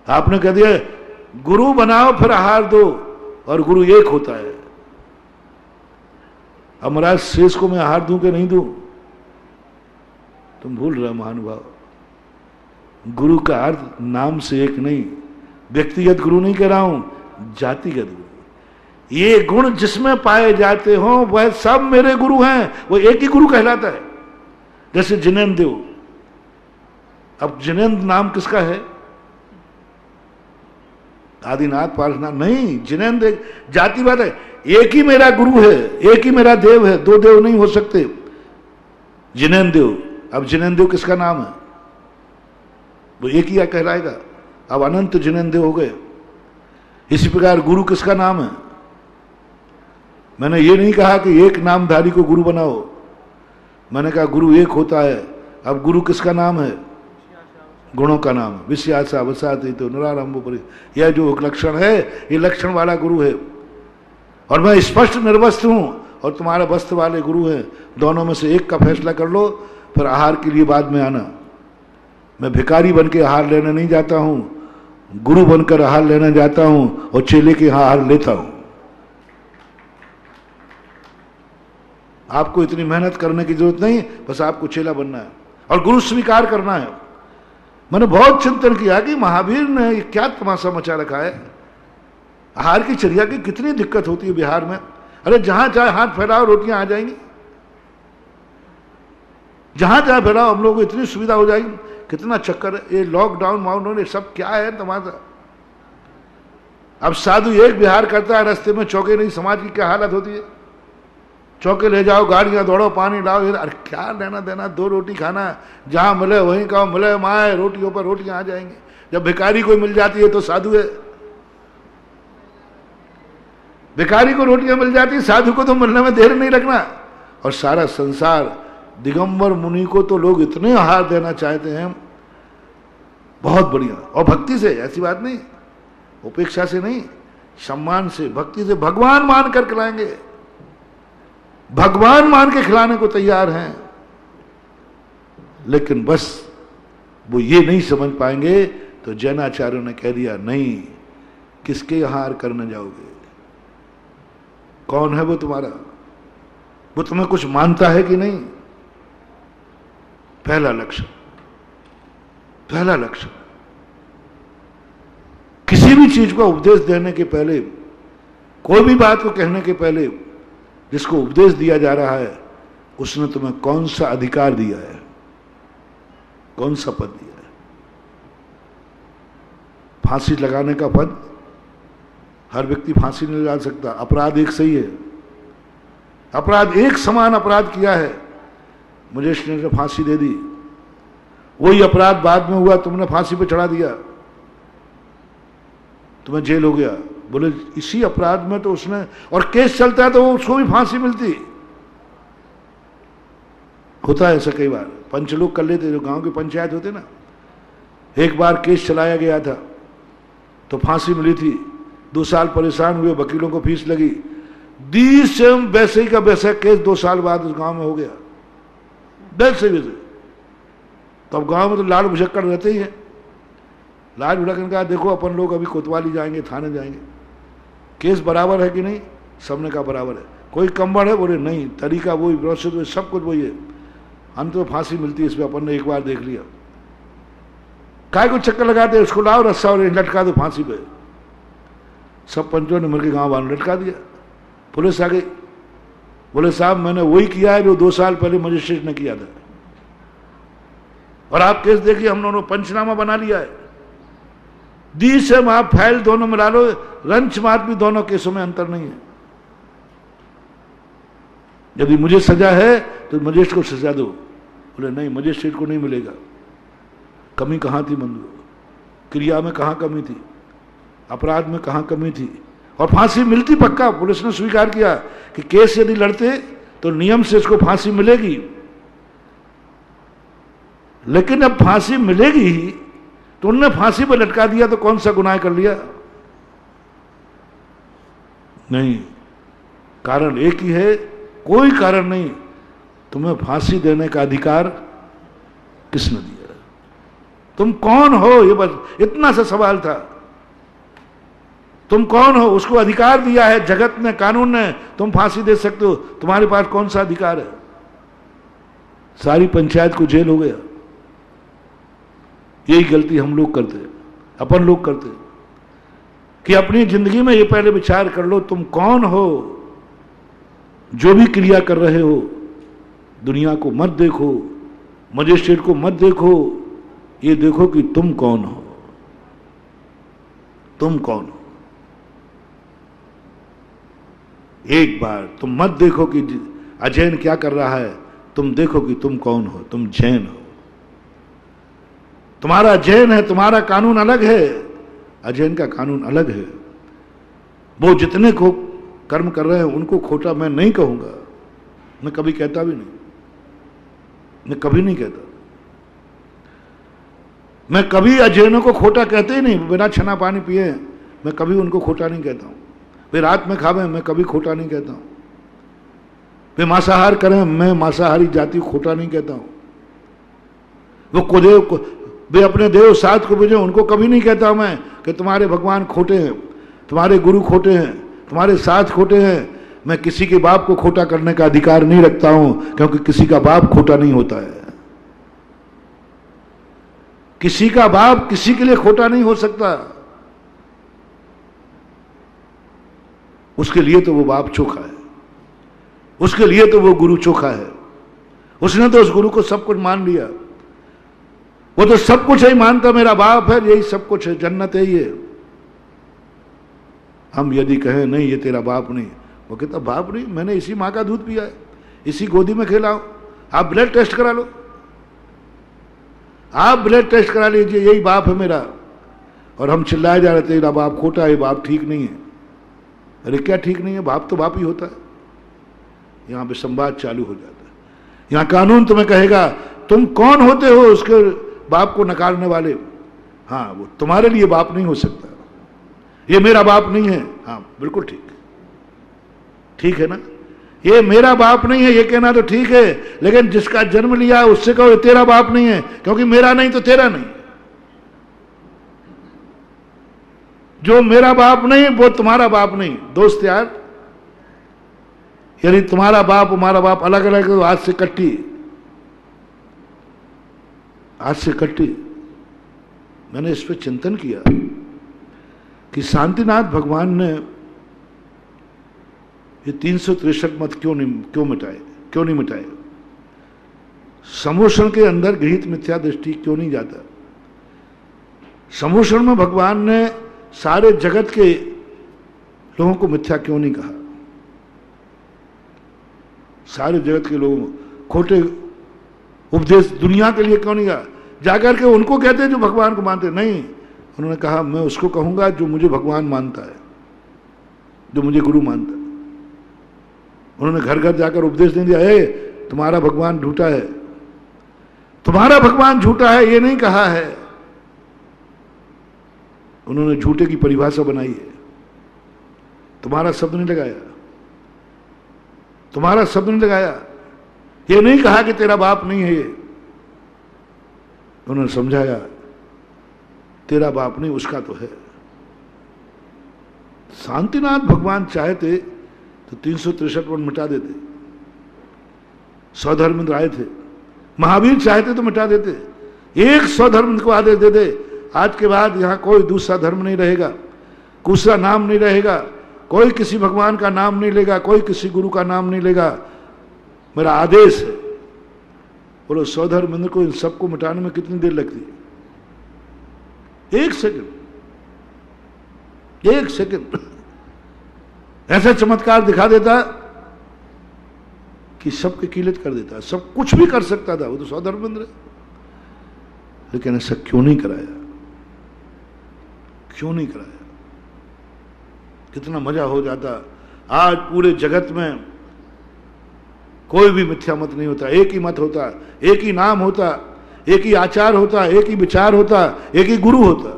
आपने कह दिया गुरु बनाओ फिर आहार दो, और गुरु एक होता है। अब महाराज शेष को मैं आहार दूं कि नहीं दूं? तुम भूल रहे महानुभाव, गुरु का अर्थ नाम से एक नहीं, व्यक्तिगत गुरु नहीं कह रहा हूं, जातिगत गुरु। ये गुण जिसमें पाए जाते हो वह सब मेरे गुरु हैं, वो एक ही गुरु कहलाता है। जैसे जिनेन्द्र देव, अब जिनेन्द्र नाम किसका है? आदिनाथ पार्शनाथ नहीं, जिनेन्द्र जाति बात है। एक ही मेरा गुरु है, एक ही मेरा देव है, दो देव नहीं हो सकते। जिनेन्द्र देव, अब जिनेन्द्र देव किसका नाम है? वो एक ही कहलाएगा। अब अनंत जिनेन्द्र देव हो गए। इसी प्रकार गुरु किसका नाम है? मैंने ये नहीं कहा कि एक नामधारी को गुरु बनाओ, मैंने कहा गुरु एक होता है। अब गुरु किसका नाम है? गुणों का नाम है। विषयासा वसाति तो नरारंभ परि, यह जो लक्षण है ये लक्षण वाला गुरु है। और मैं स्पष्ट निर्वस्त्र हूं और तुम्हारे वस्त्र वाले गुरु हैं। दोनों में से एक का फैसला कर लो, फिर आहार के लिए बाद में आना। मैं भिखारी बन के आहार लेने नहीं जाता हूं, गुरु बनकर आहार लेने जाता हूं और चेले के आहार लेता हूं। आपको इतनी मेहनत करने की जरूरत नहीं, बस आपको चेला बनना है और गुरु स्वीकार करना है। मैंने बहुत चिंतन किया कि महावीर ने क्या तमाशा मचा रखा है। आहार की चर्या की कितनी दिक्कत होती है बिहार में। अरे जहां चाहे हाथ फैलाओ रोटियां आ जाएंगी, जहां चाहे फैलाओ हम लोगों को इतनी सुविधा हो जाएगी। कितना चक्कर है ये लॉकडाउन माउंटडाउन, ये सब क्या है तमाशा। अब साधु एक विहार करता है, रास्ते में चौके नहीं, समाज की क्या हालत होती है। चौके ले जाओ, गाड़ियां दौड़ो, पानी लाओ, अरे क्या लेना देना, 2 रोटी खाना, जहां मिले वहीं खाओ, मिले माए, रोटियों पर रोटियां आ जाएंगे। जब भिखारी कोई मिल जाती है तो साधु है, भिखारी को रोटियां मिल जाती है, साधु को तो मिलने में देर नहीं रखना। और सारा संसार, दिगंबर मुनि को तो लोग इतने आहार देना चाहते हैं, बहुत बढ़िया। और भक्ति से, ऐसी बात नहीं, उपेक्षा से नहीं, सम्मान से, भक्ति से, भगवान मान कर खिलाएंगे, भगवान मान के खिलाने को तैयार हैं। लेकिन बस वो ये नहीं समझ पाएंगे, तो जैनाचार्यों ने कह दिया नहीं, किसके आहार करने जाओगे, कौन है वो तुम्हारा, वो तुम्हें कुछ मानता है कि नहीं। पहला लक्ष्य, पहला लक्ष्य, किसी भी चीज को उपदेश देने के पहले, कोई भी बात को कहने के पहले, जिसको उपदेश दिया जा रहा है उसने तुम्हें कौन सा अधिकार दिया है, कौन सा पद दिया है। फांसी लगाने का पद, हर व्यक्ति फांसी नहीं लगा सकता। अपराध एक सही है, अपराध एक समान अपराध किया है, मजिस्ट्रेट ने फांसी दे दी, वही अपराध बाद में हुआ, तुमने फांसी पे चढ़ा दिया, तुम्हें जेल हो गया। बोले इसी अपराध में तो उसने, और केस चलता है तो उसको भी फांसी मिलती। होता है ऐसा कई बार, पंच लोग कर लेते, जो गांव के पंचायत होते ना, एक बार केस चलाया गया था तो फांसी मिली थी, 2 साल परेशान हुए, वकीलों को फीस लगी, दी सेम वैसे ही का वैसा केस 2 साल बाद उस गांव में हो गया, वैसे वैसे। तो अब गांव में तो लाड़ भुजक्कड़ रहते ही हैं, लाड़ भुजक्कड़ कहा देखो अपन लोग अभी कोतवाली जाएंगे, थाने जाएंगे, केस बराबर है कि नहीं, सबने कहा बराबर है, कोई कम बढ़ है, बोले नहीं, तरीका वही, प्रोसेस वही, सब कुछ वही है, हम तो फांसी मिलती है इसमें, अपन ने एक बार देख लिया, काय को चक्कर लगाते, उसको लाओ रस्सा और लटका दो फांसी पे। सब पंचों ने मिलकर गांव वालों ने लटका दिया। पुलिस आ गई, बोले साहब मैंने वही किया है जो 2 साल पहले मजिस्ट्रेट ने किया था, और आप केस देखिए, हम दोनों पंचनामा बना लिया है, दी से आप फाइल दोनों मिला लो, रंच मात भी दोनों केसों में अंतर नहीं है। यदि मुझे सजा है तो मजिस्ट्रेट को सजा दो। बोले नहीं, मजिस्ट्रेट को नहीं मिलेगा। कमी कहां थी बंधु, क्रिया में कहां कमी थी, अपराध में कहां कमी थी, और फांसी मिलती पक्का। पुलिस ने स्वीकार किया कि केस यदि लड़ते तो नियम से इसको फांसी मिलेगी, लेकिन अब फांसी मिलेगी ही तो उनने फांसी पर लटका दिया, तो कौन सा गुनाह कर लिया। नहीं, कारण एक ही है, कोई कारण नहीं। तुम्हें फांसी देने का अधिकार किसने दिया, तुम कौन हो, ये बस इतना सा सवाल था। तुम कौन हो, उसको अधिकार दिया है जगत ने, कानून ने, तुम फांसी दे सकते हो, तुम्हारे पास कौन सा अधिकार है। सारी पंचायत को जेल हो गया। यही गलती हम लोग करते हैं, अपन लोग करते हैं कि अपनी जिंदगी में ये पहले विचार कर लो तुम कौन हो। जो भी क्रिया कर रहे हो, दुनिया को मत देखो, मजिस्ट्रेट को मत देखो, ये देखो कि तुम कौन हो, तुम कौन हो। एक बार तुम मत देखो कि अजैन क्या कर रहा है, तुम देखो कि तुम कौन हो, तुम जैन हो। तुम्हारा जैन है, तुम्हारा कानून अलग है, अजैन का कानून अलग है। वो जितने को कर्म कर रहे हैं उनको खोटा मैं नहीं कहूंगा, मैं कभी कहता भी नहीं, मैं कभी नहीं कहता। मैं कभी अजैनों को खोटा कहते ही नहीं, बिना छना पानी पिए मैं कभी उनको खोटा नहीं कहता हूं। वे रात में खावे, मैं कभी खोटा नहीं कहता हूं। वे मांसाहार करें, मैं मांसाहारी जाति खोटा नहीं कहता हूं। वो कुदेव को, वे अपने देव साथ को बुझे, उनको कभी नहीं कहता मैं कि तुम्हारे भगवान खोटे हैं, तुम्हारे गुरु खोटे हैं, तुम्हारे साथ खोटे हैं। मैं किसी के बाप को खोटा करने का अधिकार नहीं रखता हूं, क्योंकि किसी का बाप खोटा नहीं होता है। किसी का बाप किसी के लिए खोटा नहीं हो सकता, उसके लिए तो वो बाप चोखा है, उसके लिए तो वो गुरु चोखा है। उसने तो उस गुरु को सब कुछ मान लिया, वो तो सब कुछ ही मानता, मेरा बाप है, यही सब कुछ है, जन्नत है ये। हम यदि कहें नहीं ये तेरा बाप नहीं, वो कहता बाप नहीं, मैंने इसी माँ का दूध पिया है, इसी गोदी में खेला हूं, आप ब्लड टेस्ट करा लो, आप ब्लड टेस्ट करा लीजिए, यही बाप है मेरा। और हम चिल्लाए जा रहे थे ना बाप खोटा है, बाप ठीक नहीं है। अरे क्या ठीक नहीं है, बाप तो बाप ही होता है। यहां पे संवाद चालू हो जाता है। यहां कानून तुम्हें कहेगा तुम कौन होते हो उसके बाप को नकारने वाले। हाँ, वो तुम्हारे लिए बाप नहीं हो सकता, ये मेरा बाप नहीं है। हाँ बिल्कुल ठीक, ठीक है ना, ये मेरा बाप नहीं है ये कहना तो ठीक है, लेकिन जिसका जन्म लिया उससे कहो ये तेरा बाप नहीं है, क्योंकि मेरा नहीं तो तेरा नहीं। जो मेरा बाप नहीं वो तुम्हारा बाप नहीं। दोस्त यार, यानी तुम्हारा बाप हमारा बाप अलग अलग है, आज से कट्टी, आज से कट्टी। मैंने इस पर चिंतन किया कि शांतिनाथ भगवान ने ये 363 मत क्यों नहीं मिटाए? समोषण के अंदर गृहीत मिथ्या दृष्टि क्यों नहीं जाता? समोषण में भगवान ने सारे जगत के लोगों को मिथ्या क्यों नहीं कहा? सारे जगत के लोगों को खोटे उपदेश दुनिया के लिए क्यों नहीं कहा? जाकर के उनको कहते जो भगवान को मानते नहीं, उन्होंने कहा मैं उसको कहूंगा जो मुझे भगवान मानता है, जो मुझे गुरु मानता है। उन्होंने घर घर जाकर उपदेश नहीं दिया ए तुम्हारा भगवान झूठा है, तुम्हारा भगवान झूठा है, ये नहीं कहा है। उन्होंने झूठे की परिभाषा बनाई है, तुम्हारा शब्द नहीं लगाया, तुम्हारा शब्द नहीं लगाया। ये नहीं कहा कि तेरा बाप नहीं है, ये उन्होंने समझाया तेरा बाप नहीं उसका तो है। शांतिनाथ भगवान चाहते तो 363 वन मिटा देते, स्वधर्मेंद्र आए थे, महावीर चाहते तो मिटा देते, एक स्वधर्म को आदेश दे दे, आज के बाद यहां कोई दूसरा धर्म नहीं रहेगा, दूसरा नाम नहीं रहेगा, कोई किसी भगवान का नाम नहीं लेगा, कोई किसी गुरु का नाम नहीं लेगा, मेरा आदेश है। बोलो स्वधर्मेंद्र को इन सबको मिटाने में कितनी देर लगती है? 1 सेकंड, 1 सेकंड ऐसा चमत्कार दिखा देता कि सबके कीलित कर देता, सब कुछ भी कर सकता था, वो तो स्वधर्मेंद्र है। लेकिन ऐसा क्यों नहीं कराया? क्यों नहीं कराया? कितना मजा हो जाता। आज पूरे जगत में कोई भी मिथ्या मत नहीं होता, एक ही मत होता, एक ही नाम होता, एक ही आचार होता, एक ही विचार होता, एक ही गुरु होता,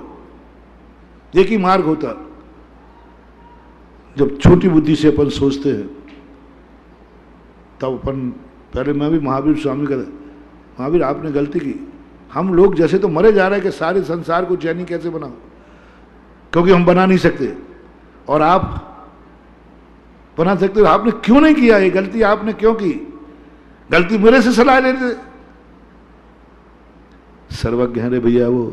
एक ही मार्ग होता। जब छोटी बुद्धि से अपन सोचते हैं तब अपन, पहले मैं भी महावीर स्वामी का, महावीर आपने गलती की, हम लोग जैसे तो मरे जा रहे हैं कि सारे संसार को चैनी कैसे बनाओ, क्योंकि हम बना नहीं सकते, और आप बना सकते हो। आपने क्यों नहीं किया? ये गलती आपने क्यों की? गलती मेरे से सलाह लेते। सर्वज्ञ है रे भैया वो,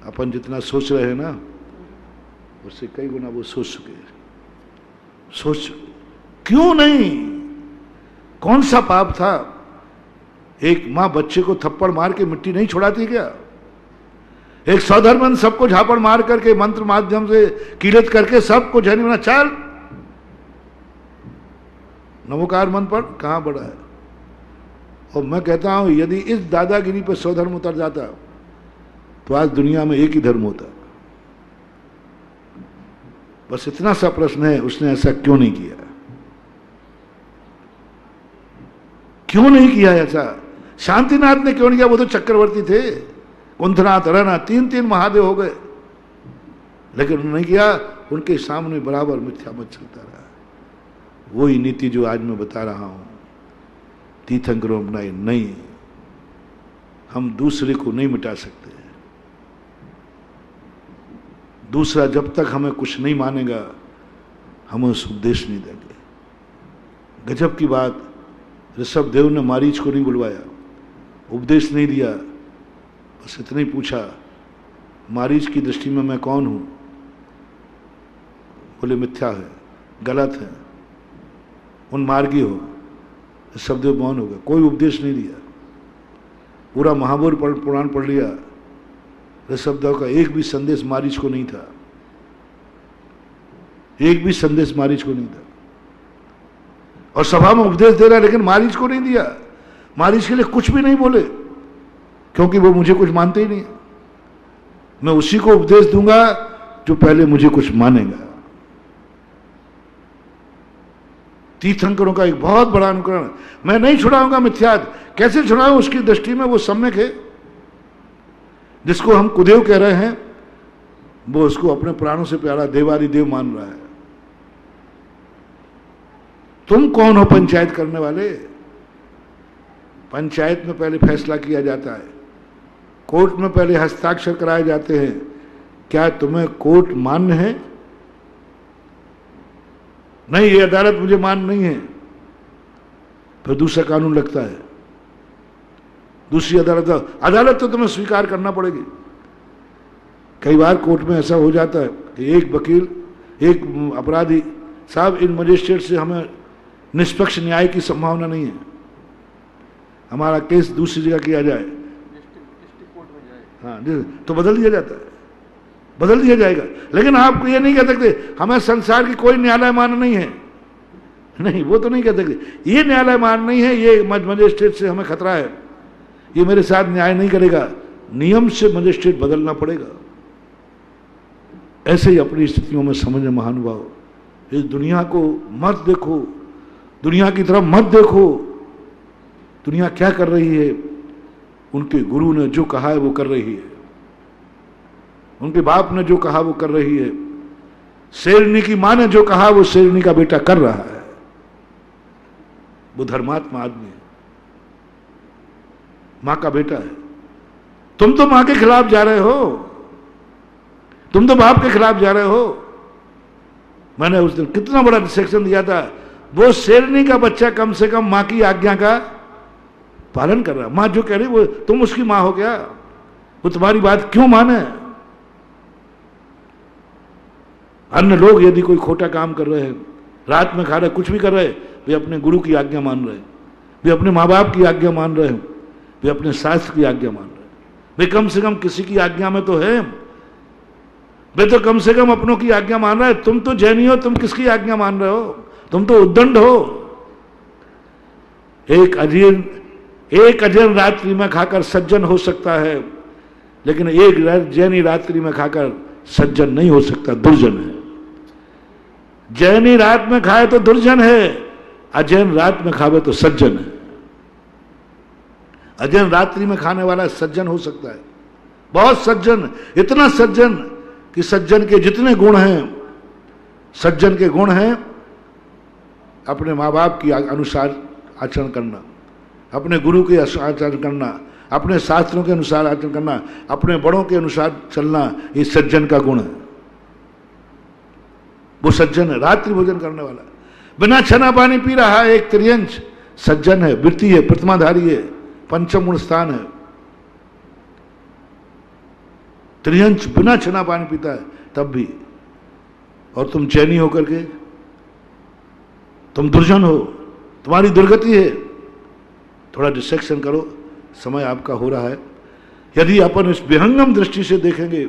अपन जितना सोच रहे हैं ना उससे कई गुना वो सोच चुके हैं, सोच चुके। क्यों नहीं? कौन सा पाप था? एक मां बच्चे को थप्पड़ मार के मिट्टी नहीं छुड़ाती क्या? एक स्वधर्मन सबको झापड़ मार करके मंत्र माध्यम से कीलित करके सबको झनी बना, चल नमोकार मन पर कहां बड़ा है। और मैं कहता हूं यदि इस दादागिरी पर स्वधर्म उतर जाता तो आज दुनिया में एक ही धर्म होता। बस इतना सा प्रश्न है, उसने ऐसा क्यों नहीं किया? क्यों नहीं किया ऐसा? शांतिनाथ ने क्यों नहीं किया? वो तो चक्रवर्ती थे, कुंथनाथ, रना, 3 महादेव हो गए, लेकिन उन्होंने किया। उनके सामने बराबर मिथ्या मत चलता रहा। वही नीति जो आज मैं बता रहा हूं, तीर्थंकरों अपनाई नहीं, हम दूसरे को नहीं मिटा सकते। दूसरा जब तक हमें कुछ नहीं मानेगा हम उस उपदेश नहीं देंगे। गजब की बात, ऋषभ देव ने मारीच को नहीं बुलवाया, उपदेश नहीं दिया, बस इतना ही पूछा मारीच की दृष्टि में मैं कौन हूं? बोले मिथ्या है, गलत है, उन्मार्गी हो। ऋषभदेव मौन हो गया, कोई उपदेश नहीं दिया। पूरा महाभारत पुराण पढ़ लिया, ऋषभदेव का एक भी संदेश मारीच को नहीं था। एक भी संदेश मारीच को नहीं था। और सभा में उपदेश दे रहा है लेकिन मारीच को नहीं दिया, मारीच के लिए कुछ भी नहीं बोले, क्योंकि वो मुझे कुछ मानते ही नहीं। मैं उसी को उपदेश दूंगा जो पहले मुझे कुछ मानेगा। तीर्थंकरों का एक बहुत बड़ा अनुकरण, मैं नहीं छुड़ाऊंगा मिथ्यात। कैसे छुड़ाऊं? उसकी दृष्टि में वो सम्यक है। जिसको हम कुदेव कह रहे हैं वो उसको अपने प्राणों से प्यारा देवादिदेव मान रहा है। तुम कौन हो पंचायत करने वाले? पंचायत में पहले फैसला किया जाता है, कोर्ट में पहले हस्ताक्षर कराए जाते हैं। क्या तुम्हें कोर्ट मान्य है? नहीं, ये अदालत मुझे मान्य नहीं है, फिर दूसरा कानून लगता है, दूसरी अदालत तो तुम्हें स्वीकार करना पड़ेगी। कई बार कोर्ट में ऐसा हो जाता है कि एक वकील, एक अपराधी, साहब इन मजिस्ट्रेट से हमें निष्पक्ष न्याय की संभावना नहीं है, हमारा केस दूसरी जगह किया जाए, हाँ, तो बदल दिया जाता है, बदल दिया जाएगा। लेकिन आप ये नहीं कह सकते हमें संसार की कोई न्यायालय मान्य नहीं है, नहीं, वो तो नहीं कह सकते। ये न्यायालय मान्य नहीं है, ये मजिस्ट्रेट से हमें खतरा है, ये मेरे साथ न्याय नहीं करेगा, नियम से मजिस्ट्रेट बदलना पड़ेगा। ऐसे ही अपनी स्थितियों में समझे महानुभाव, इस दुनिया को मत देखो, दुनिया की तरफ मत देखो। दुनिया क्या कर रही है? उनके गुरु ने जो कहा है वो कर रही है, उनके बाप ने जो कहा वो कर रही है, शेरनी की मां ने जो कहा वो शेरनी का बेटा कर रहा है। वो धर्मात्मा आदमी है, मां का बेटा है। तुम तो मां के खिलाफ जा रहे हो, तुम तो बाप के खिलाफ जा रहे हो। मैंने उस दिन कितना बड़ा सेक्शन दिया था, वो शेरनी का बच्चा कम से कम मां की आज्ञा का पालन कर रहा है। मां जो कह रही वो, तुम उसकी मां हो क्या? वो तुम्हारी बात क्यों माने? अन्य लोग यदि कोई खोटा काम कर रहे हैं, रात में खा रहे, कुछ भी कर रहे, वे अपने गुरु की आज्ञा मान रहे हैं, वे अपने माँ बाप की आज्ञा मान रहे हैं, वे अपने शास्त्र की आज्ञा मान रहे हैं। वे कम से कम किसी की आज्ञा में तो है, वे तो कम से कम अपनों की आज्ञा मान रहे हैं। तुम तो जैनी हो, तुम किसकी आज्ञा मान रहे हो? तुम तो उद्दंड हो। एक अजीर्ण रात्रि में खाकर सज्जन हो सकता है, लेकिन एक जैनी रात्रि में खाकर सज्जन नहीं हो सकता, दुर्जन है। जैनी रात में खाए तो दुर्जन है, अजैन रात में खावे तो सज्जन है। अजैन रात्रि में खाने वाला सज्जन हो सकता है, बहुत सज्जन, इतना सज्जन कि सज्जन के जितने गुण हैं, सज्जन के गुण हैं अपने माँ बाप के अनुसार आचरण करना, अपने गुरु के आचरण करना, अपने शास्त्रों के अनुसार आचरण करना, अपने बड़ों के अनुसार चलना, ये सज्जन का गुण है। वो सज्जन है, रात्रि भोजन करने वाला, बिना छना पानी पी रहा है, एक त्रियंश सज्जन है, वृत्ति है, प्रतिमाधारी है, पंचम गुण स्थान है। त्रियंश बिना छना पानी पीता है तब भी, और तुम चैनी होकर के तुम दुर्जन हो, तुम्हारी दुर्गति है। थोड़ा डिस्ट्रैक्शन करो, समय आपका हो रहा है। यदि अपन इस विहंगम दृष्टि से देखेंगे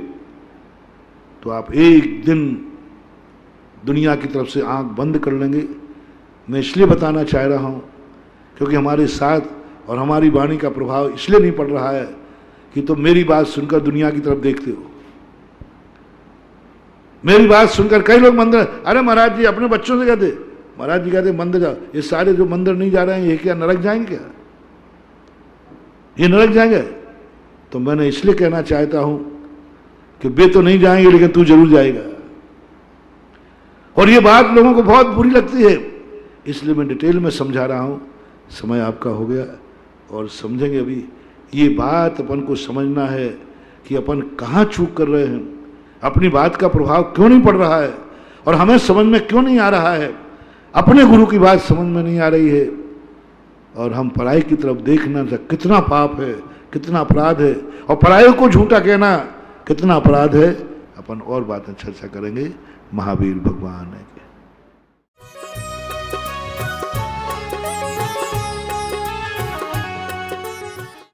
तो आप एक दिन दुनिया की तरफ से आंख बंद कर लेंगे। मैं इसलिए बताना चाह रहा हूं क्योंकि हमारे साथ और हमारी वाणी का प्रभाव इसलिए नहीं पड़ रहा है कि तुम मेरी बात सुनकर दुनिया की तरफ देखते हो। मेरी बात सुनकर कई लोग मंदिर, अरे महाराज जी अपने बच्चों से कहते, महाराज जी कहते मंदिर जाओ, ये सारे जो मंदिर नहीं जा रहे हैं ये क्या नरक जाएंगे? क्या ये नरक जाएंगे? तो मैंने इसलिए कहना चाहता हूं कि वे तो नहीं जाएंगे लेकिन तू जरूर जाएगा। और ये बात लोगों को बहुत बुरी लगती है, इसलिए मैं डिटेल में समझा रहा हूं। समय आपका हो गया और समझेंगे। अभी ये बात अपन को समझना है कि अपन कहाँ चूक कर रहे हैं, अपनी बात का प्रभाव क्यों नहीं पड़ रहा है और हमें समझ में क्यों नहीं आ रहा है, अपने गुरु की बात समझ में नहीं आ रही है, और हम पराई की तरफ देखना कितना पाप है, कितना अपराध है, और पराई को झूठा कहना कितना अपराध है। अपन और बातें चर्चा करेंगे। महावीर भगवान है।